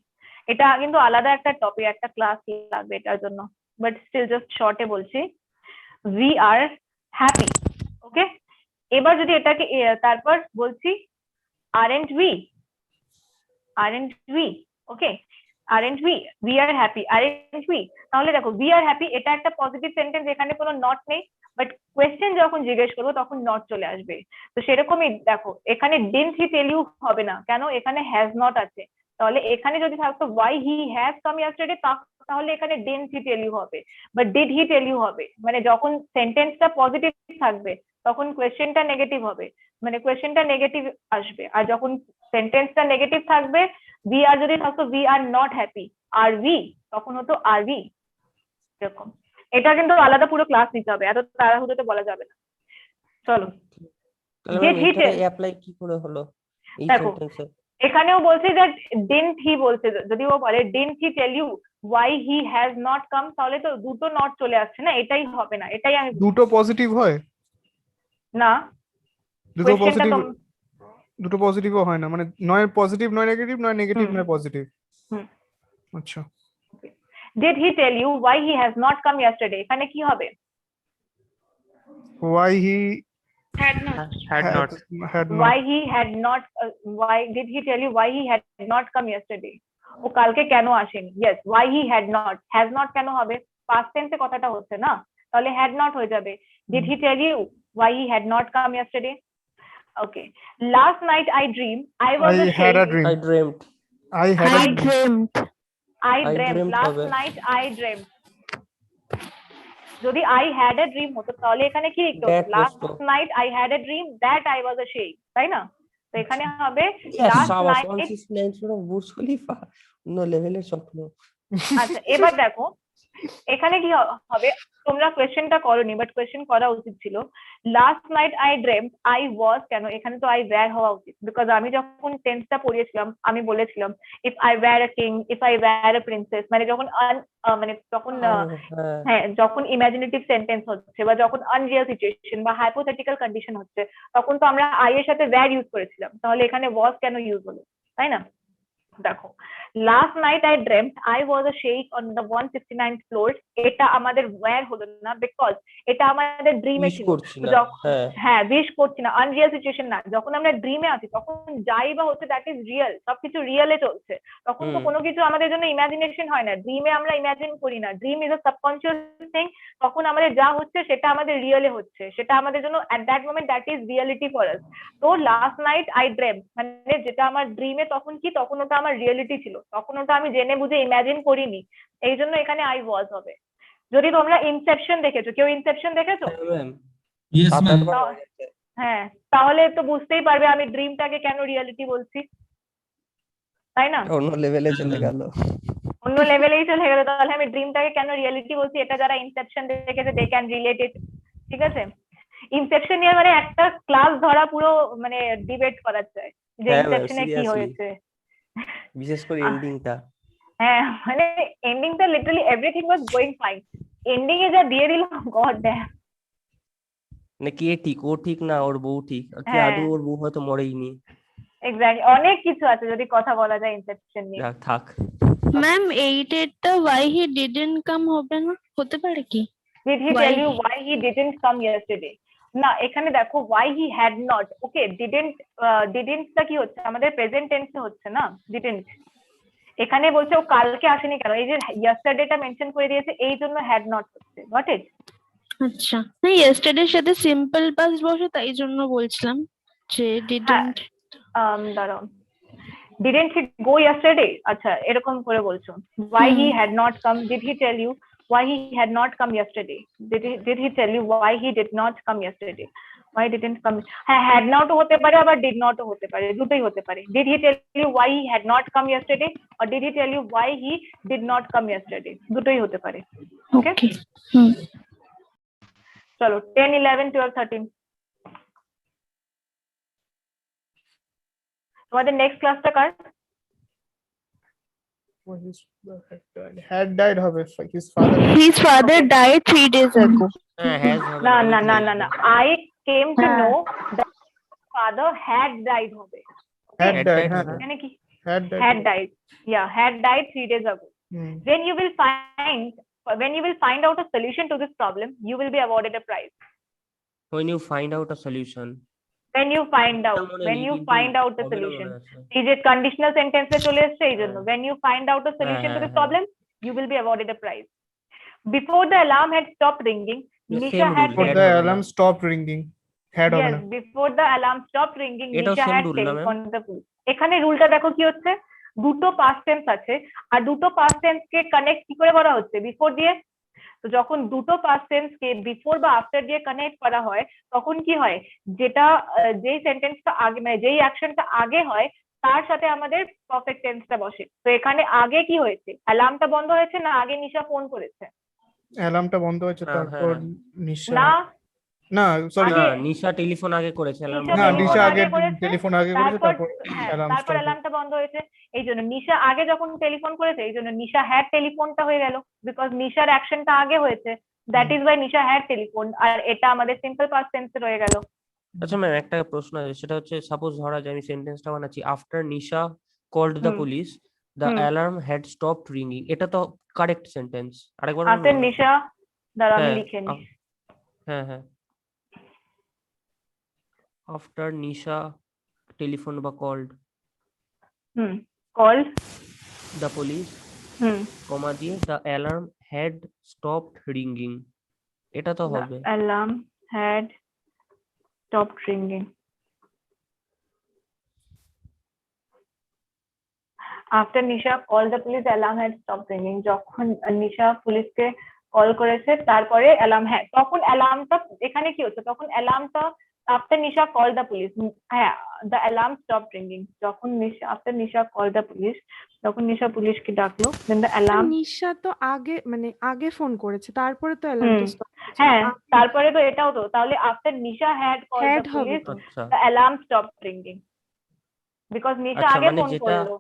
এটা কিন্তু আলাদা একটা টপিক, একটা ক্লাস লাগবে এটার জন্য, বাট স্টিল জাস্ট শর্টে বলছি উই আর হ্যাপি। ওকে, এবার যদি এটাকে তারপর বলছি aren't we, okay, aren't we are happy, aren't we, তাহলে দেখো we are happy এটা একটা পজিটিভ সেন্টেন্স, এখানে কোনো নট নেই, বাট কোয়েশ্চেন যখন জিজ্ঞেস করবো তখন নট চলে আসবে। তো সেরকমই দেখো এখানে didn't he tell you হবে না, কেন? এখানে has not আছে। তাহলে এখানে যদি থাকতো why he has come yesterday, তাহলে এখানে didn't he tell you হবে, but did he tell you হবে। মানে যখন সেন্টেন্সটা পজিটিভ থাকবে তখন কোয়েশ্চেনটা নেগেটিভ হবে, মানে কোয়েশ্চেনটা নেগেটিভ আসবে। আর যখন সেন্টেন্সটা নেগেটিভ থাকবে, we are যদি থাকতো we are not happy, are we, তখন হতো are we, এরকম। এটা কিন্তু আলাদা পুরো ক্লাস নিতে হবে, এত তাড়াহুড়োতে বলা যাবে না। চলো, তাহলে Did ম্যাম he এটাকে tell- অ্যাপ্লাই কি করে হলো এই দেখো, সেন্টেন্সে? এখানেও বলছে যে didn't he বলছে, যদি ও বলে didn't he tell you why he has not come, তাহলে তো দুটো নট চলে আসছে না, এটাই হবে না, এটাই আমি দুটো পজিটিভ হয়? না দুটো কোয়েশ্চেনটা পজিটিভ, দুটো পজিটিভও হয় না, মানে নয় পজিটিভ নয় নেগেটিভ, নয় নেগেটিভ নয় পজিটিভ। হুম। আচ্ছা, did he tell you why he has not come yesterday, এখানে কি হবে? why he Had not. had not why he had not why did he tell you why he had not come yesterday, ও কালকে কেন আসেনি? yes why he had not, has not কেন হবে? past tense এ কথাটা হচ্ছে না, তাহলে had not হয়ে যাবে। did he tell you why he had not come yesterday? okay, last night I dreamed I was I a had a shade. dream. I dreamt. I had I a dream. dreamt. I I dreamt dreamt last হবে। night I dreamt, যদি I had a dream হতো তাহলে এখানে কি লিখতে That হতো? last বসতো। night I had a dream that I was a shade, তাই না? তো এখানে হবে Yes, last সাবাস, night। 169 বুর্জ খলিফা অন্য লেভেলের স্বপ্ন। আচ্ছা, এবার দেখো এখানে কি হবে, তোমরা কোয়েশ্চেনটা করোনি বাট কোয়েশ্চেন করা উচিত ছিল। Last night I dreamed I was, কেন এখানে তো আই ওয়্যার হওয়া উচিত, বিকজ আমি যখন টেন্সটা পড়িয়েছিলাম আমি বলেছিলাম if I were a king, if I were a princess, মানে যখন মানে তখন হ্যাঁ হ্যাঁ যখন ইমাজিনেটিভ সেন্টেন্স হচ্ছে বা যখন আনরিয়াল সিচুয়েশন বা হাইপোথেটিক্যাল কন্ডিশন হচ্ছে, তখন তো আমরা আই এর সাথে ওয়্যার ইউজ করেছিলাম, তাহলে এখানে ওয়াজ কেন ইউজ হলো, তাই না? দেখো, last night I dreamed I was a Sheikh on the 169th floor, এটা আমাদের ওয়্যার হলো না, বিকজ এটা আমাদের ড্রিমে উইশ ছিল। করছি তো না। যখন হ্যাঁ উইশ করছি না, আনরিয়াল সিচুয়েশন না, যখন আমরা ড্রিমে আছি তখন যাই বা হচ্ছে দ্যাট ইজ রিয়েল, সবকিছু রিয়েলে চলছে, তখন তো কোনো কিছু আমাদের জন্য ইমাজিনেশন হয় না, ড্রিমে আমরা ইমাজিন করি না, dream is a subconscious thing, তখন আমাদের যা হচ্ছে সেটা আমাদের রিয়েলে হচ্ছে, সেটা আমাদের জন্য at that moment that is reality for us. তো লাস্ট নাইট আই ড্রিমড মানে যেটা আমার ড্রিমে, তখন কি, তখন ওটা আমার রিয়েলিটি ছিল, তখন ওটা আমি জেনে বুঝে ইমাজিন করিনি, এই জন্য এখানে আই ওয়াজ হবে। যদি তোমরা ইনসেপশন দেখেছো, কেউ ইনসেপশন দেখেছো? ম্যাম ইয়েস সাত ম্যাম। আটবার হয়ে গেছে। হ্যাঁ, তাহলে তো বুঝতেই পারবে আমি ড্রিমটাকে কেন রিয়েলিটি বলছি, তাই না? অন্য লেভেলে চলে গেল। অন্য লেভেলেই চলে গেল, তাহলে আমি ড্রিমটাকে কেন রিয়েলিটি বলছি, এটা যারা ইনসেপশন দেখেছে দে ক্যান রিলেট ইট, ঠিক আছে? ইনসেপশন নিয়ে মানে একটা ক্লাস ধরা পুরো মানে ডিবেট করা যায় যে হ্যাঁ ম্যাম, ইনসেপশনে কি সিরিয়াসলি হয়েছে। বিশেষ করে এন্ডিংটা। হ্যাঁ মানে এন্ডিংটা literally everything was going fine, ending এ যা দিয়ে দিল গড ড্যাম। মানে কে ঠিক, ও ঠিক না ওর বউ ঠিক, আর কি হ্যাঁ আদৌ ওর বউ হয়তো মরেইনি। এক্স্যাক্টলি, অনেক কিছু আছে যদি কথা বলা যায় ইনসেপশন নিয়ে। যাক থাক। Ma'am 8 এরটা why he didn't come হবে না, হতে পারে কি? Did he Why tell you why he didn't come yesterday? না, এখানে দেখো why he had not, okay didn't didn't টা কি হচ্ছে, আমাদের প্রেজেন্ট টেন্সে হচ্ছে না didn't, এখানে বলছে ও কালকে আসেনি কেন, এই যে yesterday টা মেনশন করে দিয়েছে এই জন্য had not হচ্ছে, গট ইট? আচ্ছা, না yesterday এর সাথে সিম্পল পাস্ট বসে তাই জন্য বলছিলাম যে হ্যাঁ didn't। দাঁড়াও, didn't he go yesterday, আচ্ছা এরকম করে বলছো, why he had not come, did he tell you why he had not come yesterday, did he tell you why he did not come yesterday, why didn't come, হ্যাঁ had not ও হতে পারে আবার did not ও হতে পারে, দুটোই হতে পারে, did he tell you why he had not come yesterday or did he tell you why he did not come yesterday, দুটোই হতে পারে। ওকে ওকে। হুম। চলো 10 11 12 13 তোমাদের নেক্সট ক্লাসটা কার? had died হবে, his father. His father died 3 days ago. হ্যাঁ has হবে না না, না আমি না না বলছি। না, I came to হ্যাঁ। know that father had died হবে, had Had died, died হ্যাঁ হবে। মানে কি had died. had died, yeah had died 3 days ago. Hmm. When you will find out a solution to this problem, you will be awarded a prize. When you find out a solution, When you find out, মনে when lead you into find out a হবে না solution, মনে আছে। এই যে conditional সেন্টেন্সে চলে এসেছে এই জন্য, হ্যাঁ। when you find out a solution to হ্যাঁ, this হ্যাঁ। problem, you will be awarded a prize. Before the alarm had stopped ringing, Yeah, Nisha same had rule, Before had the হবে না। alarm stopped ringing, had হবে yes না। before the alarm stopped ringing, এটাও Nisha same had rule না, ma'am? telephoned the police. এখানে রুলটা দেখো কি হচ্ছে, দুটো পাস্ট টেন্স আছে আর দুটো পাস্ট টেন্স কে কানেক্ট কি করে করা হচ্ছে, বিফোর দিয়ে। তো যখন দুটো পাস্ট টেন্স কে বিফোর বা আফটার দিয়ে কানেক্ট করা হয় তখন কি হয়, যেটা যেই সেন্টেন্সটা আগে মানে যেই অ্যাকশনটা আগে হয় তার সাথে আমাদের পারফেক্ট টেন্সটা বসে। তো এখানে আগে কি হয়েছে, অ্যালার্মটা বন্ধ হয়েছে না আগে নিশা ফোন করেছে? অ্যালার্মটা বন্ধ হয়েছে, হ্যাঁ, তারপর হ্যাঁ। নিশা, না না সরি, না আগে- নিশা টেলিফোন আগে করেছে alarm নিশা বন্ধ না হওয়ার নিশা আগে। আগে করেছে, টেলিফোন আগে করেছে, তারপর হ্যাঁ অ্যালার্ম তারপর স্টপ। অ্যালার্মটা বন্ধ হয়েছে, এই জন্য নিশা আগে যখন টেলিফোন করেছে এই জন্য নিশা হ্যাড টেলিফোনটা হয়ে গেল, বিকজ নিশার অ্যাকশনটা আগে হয়েছে, that is why Nisha had telephone, আর এটা আমাদের সিম্পল পাস্ট টেন্সে রয়ে গেল। আচ্ছা ম্যাম, একটা প্রশ্ন আছে, সেটা হচ্ছে সাপোজ ধরা যায় আমি সেন্টেন্সটা বানাচ্ছি after Nisha called the hmm. Police the hmm. Alarm had stopped রিংিং, এটা তো কারেক্ট সেন্টেন্স। আরেকবার আফটার বলুন। নিশা, দাঁড়া আমি হ্যাঁ, লিখে নি, হ্যাঁ হ্যাঁ, আফটার নিশা টেলিফোন বা called called, the police comma দিয়ে দ্য অ্যালার্ম হ্যাড স্টপড রিংিং, এটা তো হবে। অ্যালার্ম হ্যাড স্টপড রিংিং। After Nisha call the police alarm had stop রিংিং, যখন নিশা পুলিশকে কল করেছে তারপরে অ্যালার্ম, হ্যাঁ তখন অ্যালার্মটা, এখানে কি হচ্ছে তখন অ্যালার্মটা after Nisha called the police. হ্যাঁ, the alarm stopped ringing. যখন after Nisha called the police, তখন নিশা পুলিশকে ডাকলো, then the alarm নিশা তো আগে মানে আগে ফোন করেছে, তারপরে তো অ্যালার্মটা হুম। স্টপ করেছে। হ্যাঁ, তারপরে তো এটাও তো, তাহলে after Nisha had called Had the হবে police, তো। আচ্ছা the alarm stopped ringing. Because Nisha আচ্ছা, আগে মানে ফোন যেটা করলো,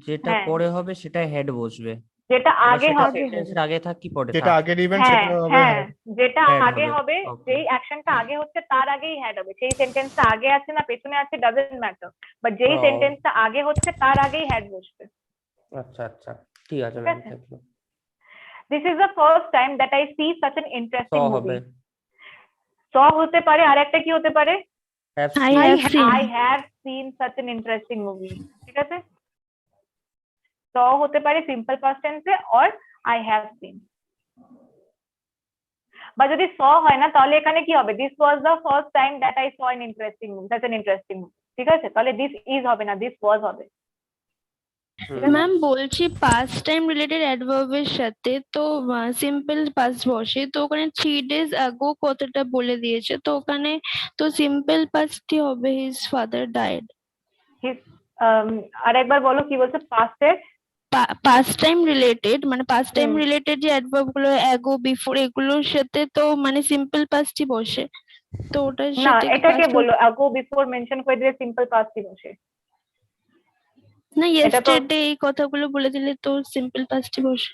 যেটা হ্যাঁ। পরে হবে সেটা হেড বসবে, যেটা এবার আগে সেটা হবে, সেন্টেন্সের আগে থাক কি পরে যেটা থাক? আগের ইভেন্ট হ্যাঁ সেটা হবে হ্যাঁ, head। যেটা Head আগে হবে, হবে, okay. যেই অ্যাকশনটা আগে হচ্ছে তার আগেই হ্যাড হবে, সেই সেন্টেন্সটা আগে আছে না পেছনে আছে ডাজন্ট ম্যাটার, বাট যেই ও। সেন্টেন্সটা আগে হচ্ছে তার আগেই হ্যাড বসবে। আচ্ছা আচ্ছা, ঠিক আছে ঠিক ম্যাম, আছে। Thank you. This is the first time that I see such an স interesting হবে, movie. স হতে পারে, আর একটা কি হতে পারে? Have I seen, have seen. I have seen such an interesting movie. ঠিক আছে, স হতে পারে সিম্পল পাস্ট টেন্সে অর I have seen। বা যদি স হয় না তাহলে এখানে কি হবে? This was the first time that I saw an interesting movie, such an interesting movie। ঠিক আছে, তাহলে this is হবে না, this was হবে। ম্যাম বলছি পাস্ট টাইম রিলেটেড অ্যাডভার্বের সাথে তো সিম্পল পাস্ট বসে, তো ওখানে 3 days ago কথাটা বলে দিয়েছে, তো ওখানে তো সিম্পল পাস্টই হবে, হিজ ফাদার ডাইড। আর একবার বলো কি বলছো পাস্টের? পাস্ট টাইম রিলেটেড মানে পাস্ট টাইম হুম। রিলেটেড যে অ্যাডভার্ব গুলো অ্যাগো বিফোর এগুলোর সাথে তো মানে সিম্পল পাস্টই বসে, তো ওটার না, সাথে এটাকে বলো আগো বিফোর মেনশন করে দিলে সিম্পল পাস্টই বসে। না এটা তো ইয়েস্টারডে এই কথাগুলো বলে দিলে তো সিম্পল পাস্টই বসে।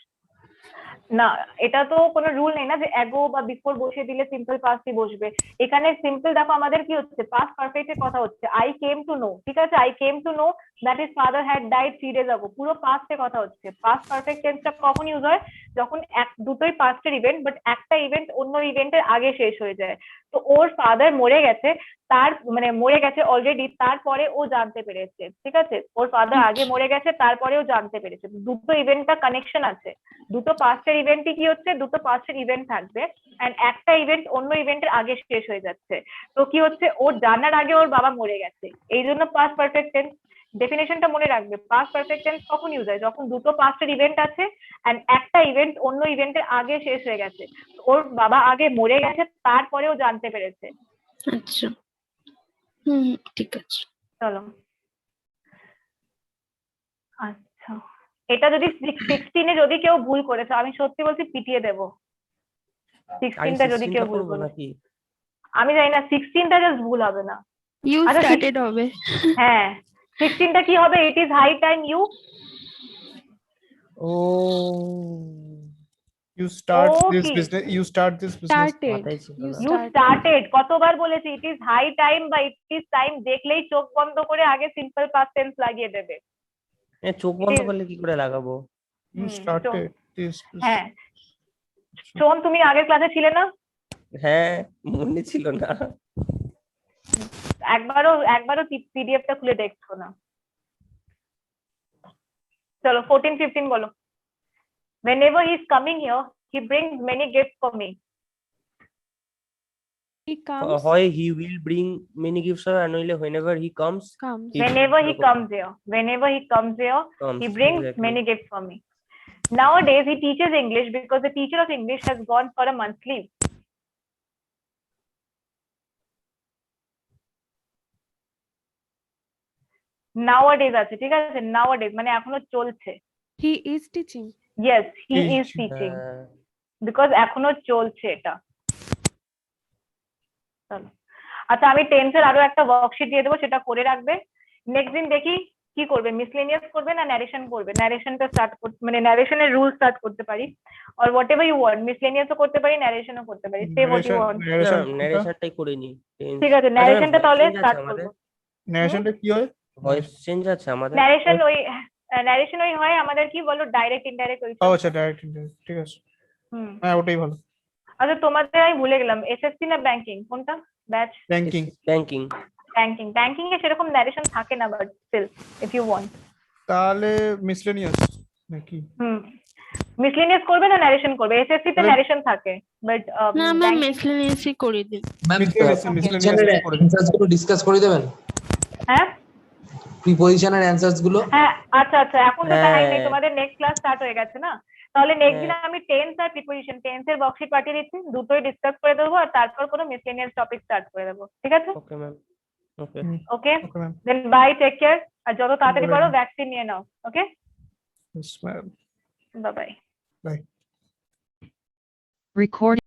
না, এটা তো কোনো রুল নেই না যে অ্যাগো বা বিফোর বসিয়ে দিলে সিম্পল পাস্টই বসবে। এখানে সিম্পল দেখো আমাদের কি হচ্ছে, পাস্ট পারফেক্টের কথা হচ্ছে। আই কেম টু নো, ঠিক আছে, I came to know that his father had died 3 days ago, পুরো পাস্টে কথা হচ্ছে। পাস্ট পারফেক্ট টেন্সটা কখন ইউজ হয়? যখন দুটোই পাস্টের ইভেন্ট, বাট একটা ইভেন্ট অন্য ইভেন্টের আগে শেষ হয়ে যায়। তো ওর ফাদার মরে গেছে, তার মানে মরে গেছে অলরেডি, তারপরে ও জানতে পেরেছে। ঠিক আছে, ওর ফাদার আগে মরে গেছে তারপরেও জানতে পেরেছে। দুটো ইভেন্টটা কানেকশন আছে, দুটো পাস্টের ইভেন্টই কি হচ্ছে, দুটো পাস্টের ইভেন্ট থাকবে এন্ড একটা ইভেন্ট অন্য ইভেন্টের আগে শেষ হয়ে যাচ্ছে। তো কি হচ্ছে, ওর জানার আগে ওর বাবা মরে গেছে, এই জন্য পাস্ট পারফেক্ট টেন্স। ডেফিনেশনটা মনে রাখবে, পাস্ট পারফেক্ট টেন্স কখন ইউজ হয়? যখন দুটো পাস্টের ইভেন্ট আছে এন্ড একটা ইভেন্ট অন্য ইভেন্টের আগে শেষ হয়ে গেছে। ওর বাবা আগে মরে গেছে তারপরেও জানতে পেরেছে। আচ্ছা, ঠিক আছে। চলো, আচ্ছা, এটা যদি 16-এ যদি কেউ ভুল করেছে, আমি সত্যি বলছি পিটিয়ে দেবো। 16টা যদি কেউ ভুল করে, নাকি আমি জানি না, 16টা জাস্ট ভুল হবে না। ইউ আচ্ছা, স্টার্টেড হবে। হ্যাঁ, 16টা কি হবে? It is high time you. ও You start this Okay. business. You start this business. Started, মাথায় ছিল না। ইউ স্টার্টেড কতবার বলেছি? ইট ইজ হাই টাইম বা ইট ইজ টাইম দেখলেই চোখ বন্ধ করে আগে সিম্পল পাস্ট টেন্স লাগিয়ে দেবে। চোখ বন্ধ করলে কি করে লাগাবো? You hmm, started this business. হ্যাঁ, শোন, তুমি আগের ক্লাসে ছিলে না? হ্যাঁ, মনে ছিল না। একবারও পিডিএফটা খুলে দেখছো না। চলো 14-15 বলো। Whenever he is coming here, he brings many gifts for me. He comes, হয় he will bring many gifts আর নইলে whenever he comes comes, he- Whenever he এরকম comes here, comes, he brings exactly. many gifts for me. Nowadays, he teaches English because the teacher of English has gone for a month's leave. Nowadays আছে, ঠিক আছে, nowadays মানে এখনো চলছে। He is teaching. Yes, he Teaching. is teaching হ্যাঁ, because এখনো চলছে এটা। চলো, আচ্ছা, আমি টেন্সের আরো একটা ওয়ার্কশিট দিয়ে দেবো, সেটা করে রাখবে। নেক্সট দিন দেখি কি করবে, মিসলেনিয়াস করবে না ন্যারেশন করবে। ন্যারেশনটা স্টার্ট করতে মানে ন্যারেশনের রুল স্টার্ট করতে পারি, or whatever you want, মিসলেনিয়াসও করতে পারি, ন্যারেশনও করতে পারি, সে হোয়াট ইউ ওয়ান্ট। ন্যারেশনটাই করে নি। ঠিক আছে, ন্যারেশনটা তাহলে স্টার্ট আমাদের করবো। Narrationটা কি হয়? ভয়েস চেঞ্জ আছে আমাদের। ন্যারেশন ওই হয় আমাদের, কি বলো, ডাইরেক্ট ইনডাইরেক্ট ওই ও আচ্ছা, ডাইরেক্ট ইনডাইরেক্ট, ঠিক আছে। হুম। হ্যাঁ, ওটাই ভালো। আচ্ছা, তোমাদের আমি ভুলে গেলাম, এসএসসি না ব্যাংকিং, কোনটা ব্যাচ? ব্যাংকিং। ব্যাংকিং। ব্যাংকিং এ সেরকম ন্যারেশন থাকে না, but still if you want. তাহলে মিসলেনিয়াস নাকি? মিসলেনিয়াস করবে না ন্যারেশন করবে? এসএসসি তে ন্যারেশন থাকে, বাট না ম্যাম মিসলেনিয়াসই করে দিন। মিসলেনিয়াস করে দিন। ডিসকাস করে দেবেন। হ্যাঁ, প্রিপজিশনের অ্যানসারস গুলো। হ্যাঁ আচ্ছা আচ্ছা, এখন তো টাইম নেই, হ্যাঁ। তোমাদের নেক্সট ক্লাস স্টার্ট হয়ে গেছে না, তাহলে নেক্সট দিন হ্যাঁ। আমি টেন্স আর প্রিপোজিশন, টেন্সের ওয়ার্কশিট পাঠিয়ে দিচ্ছি, দুটোই ডিসকাস করে দেবো আর তারপর কোনো মিসলেনিয়াস টপিক স্টার্ট করে দেবো, ঠিক আছে? Okay ma'am. Okay. Okay okay ma'am. Then bye, take care, আর যত তাড়াতাড়ি Bye, পারো ma'am. ভ্যাকসিন নিয়ে নাও। Okay, Yes, ma'am. Bye bye. Bye. Record.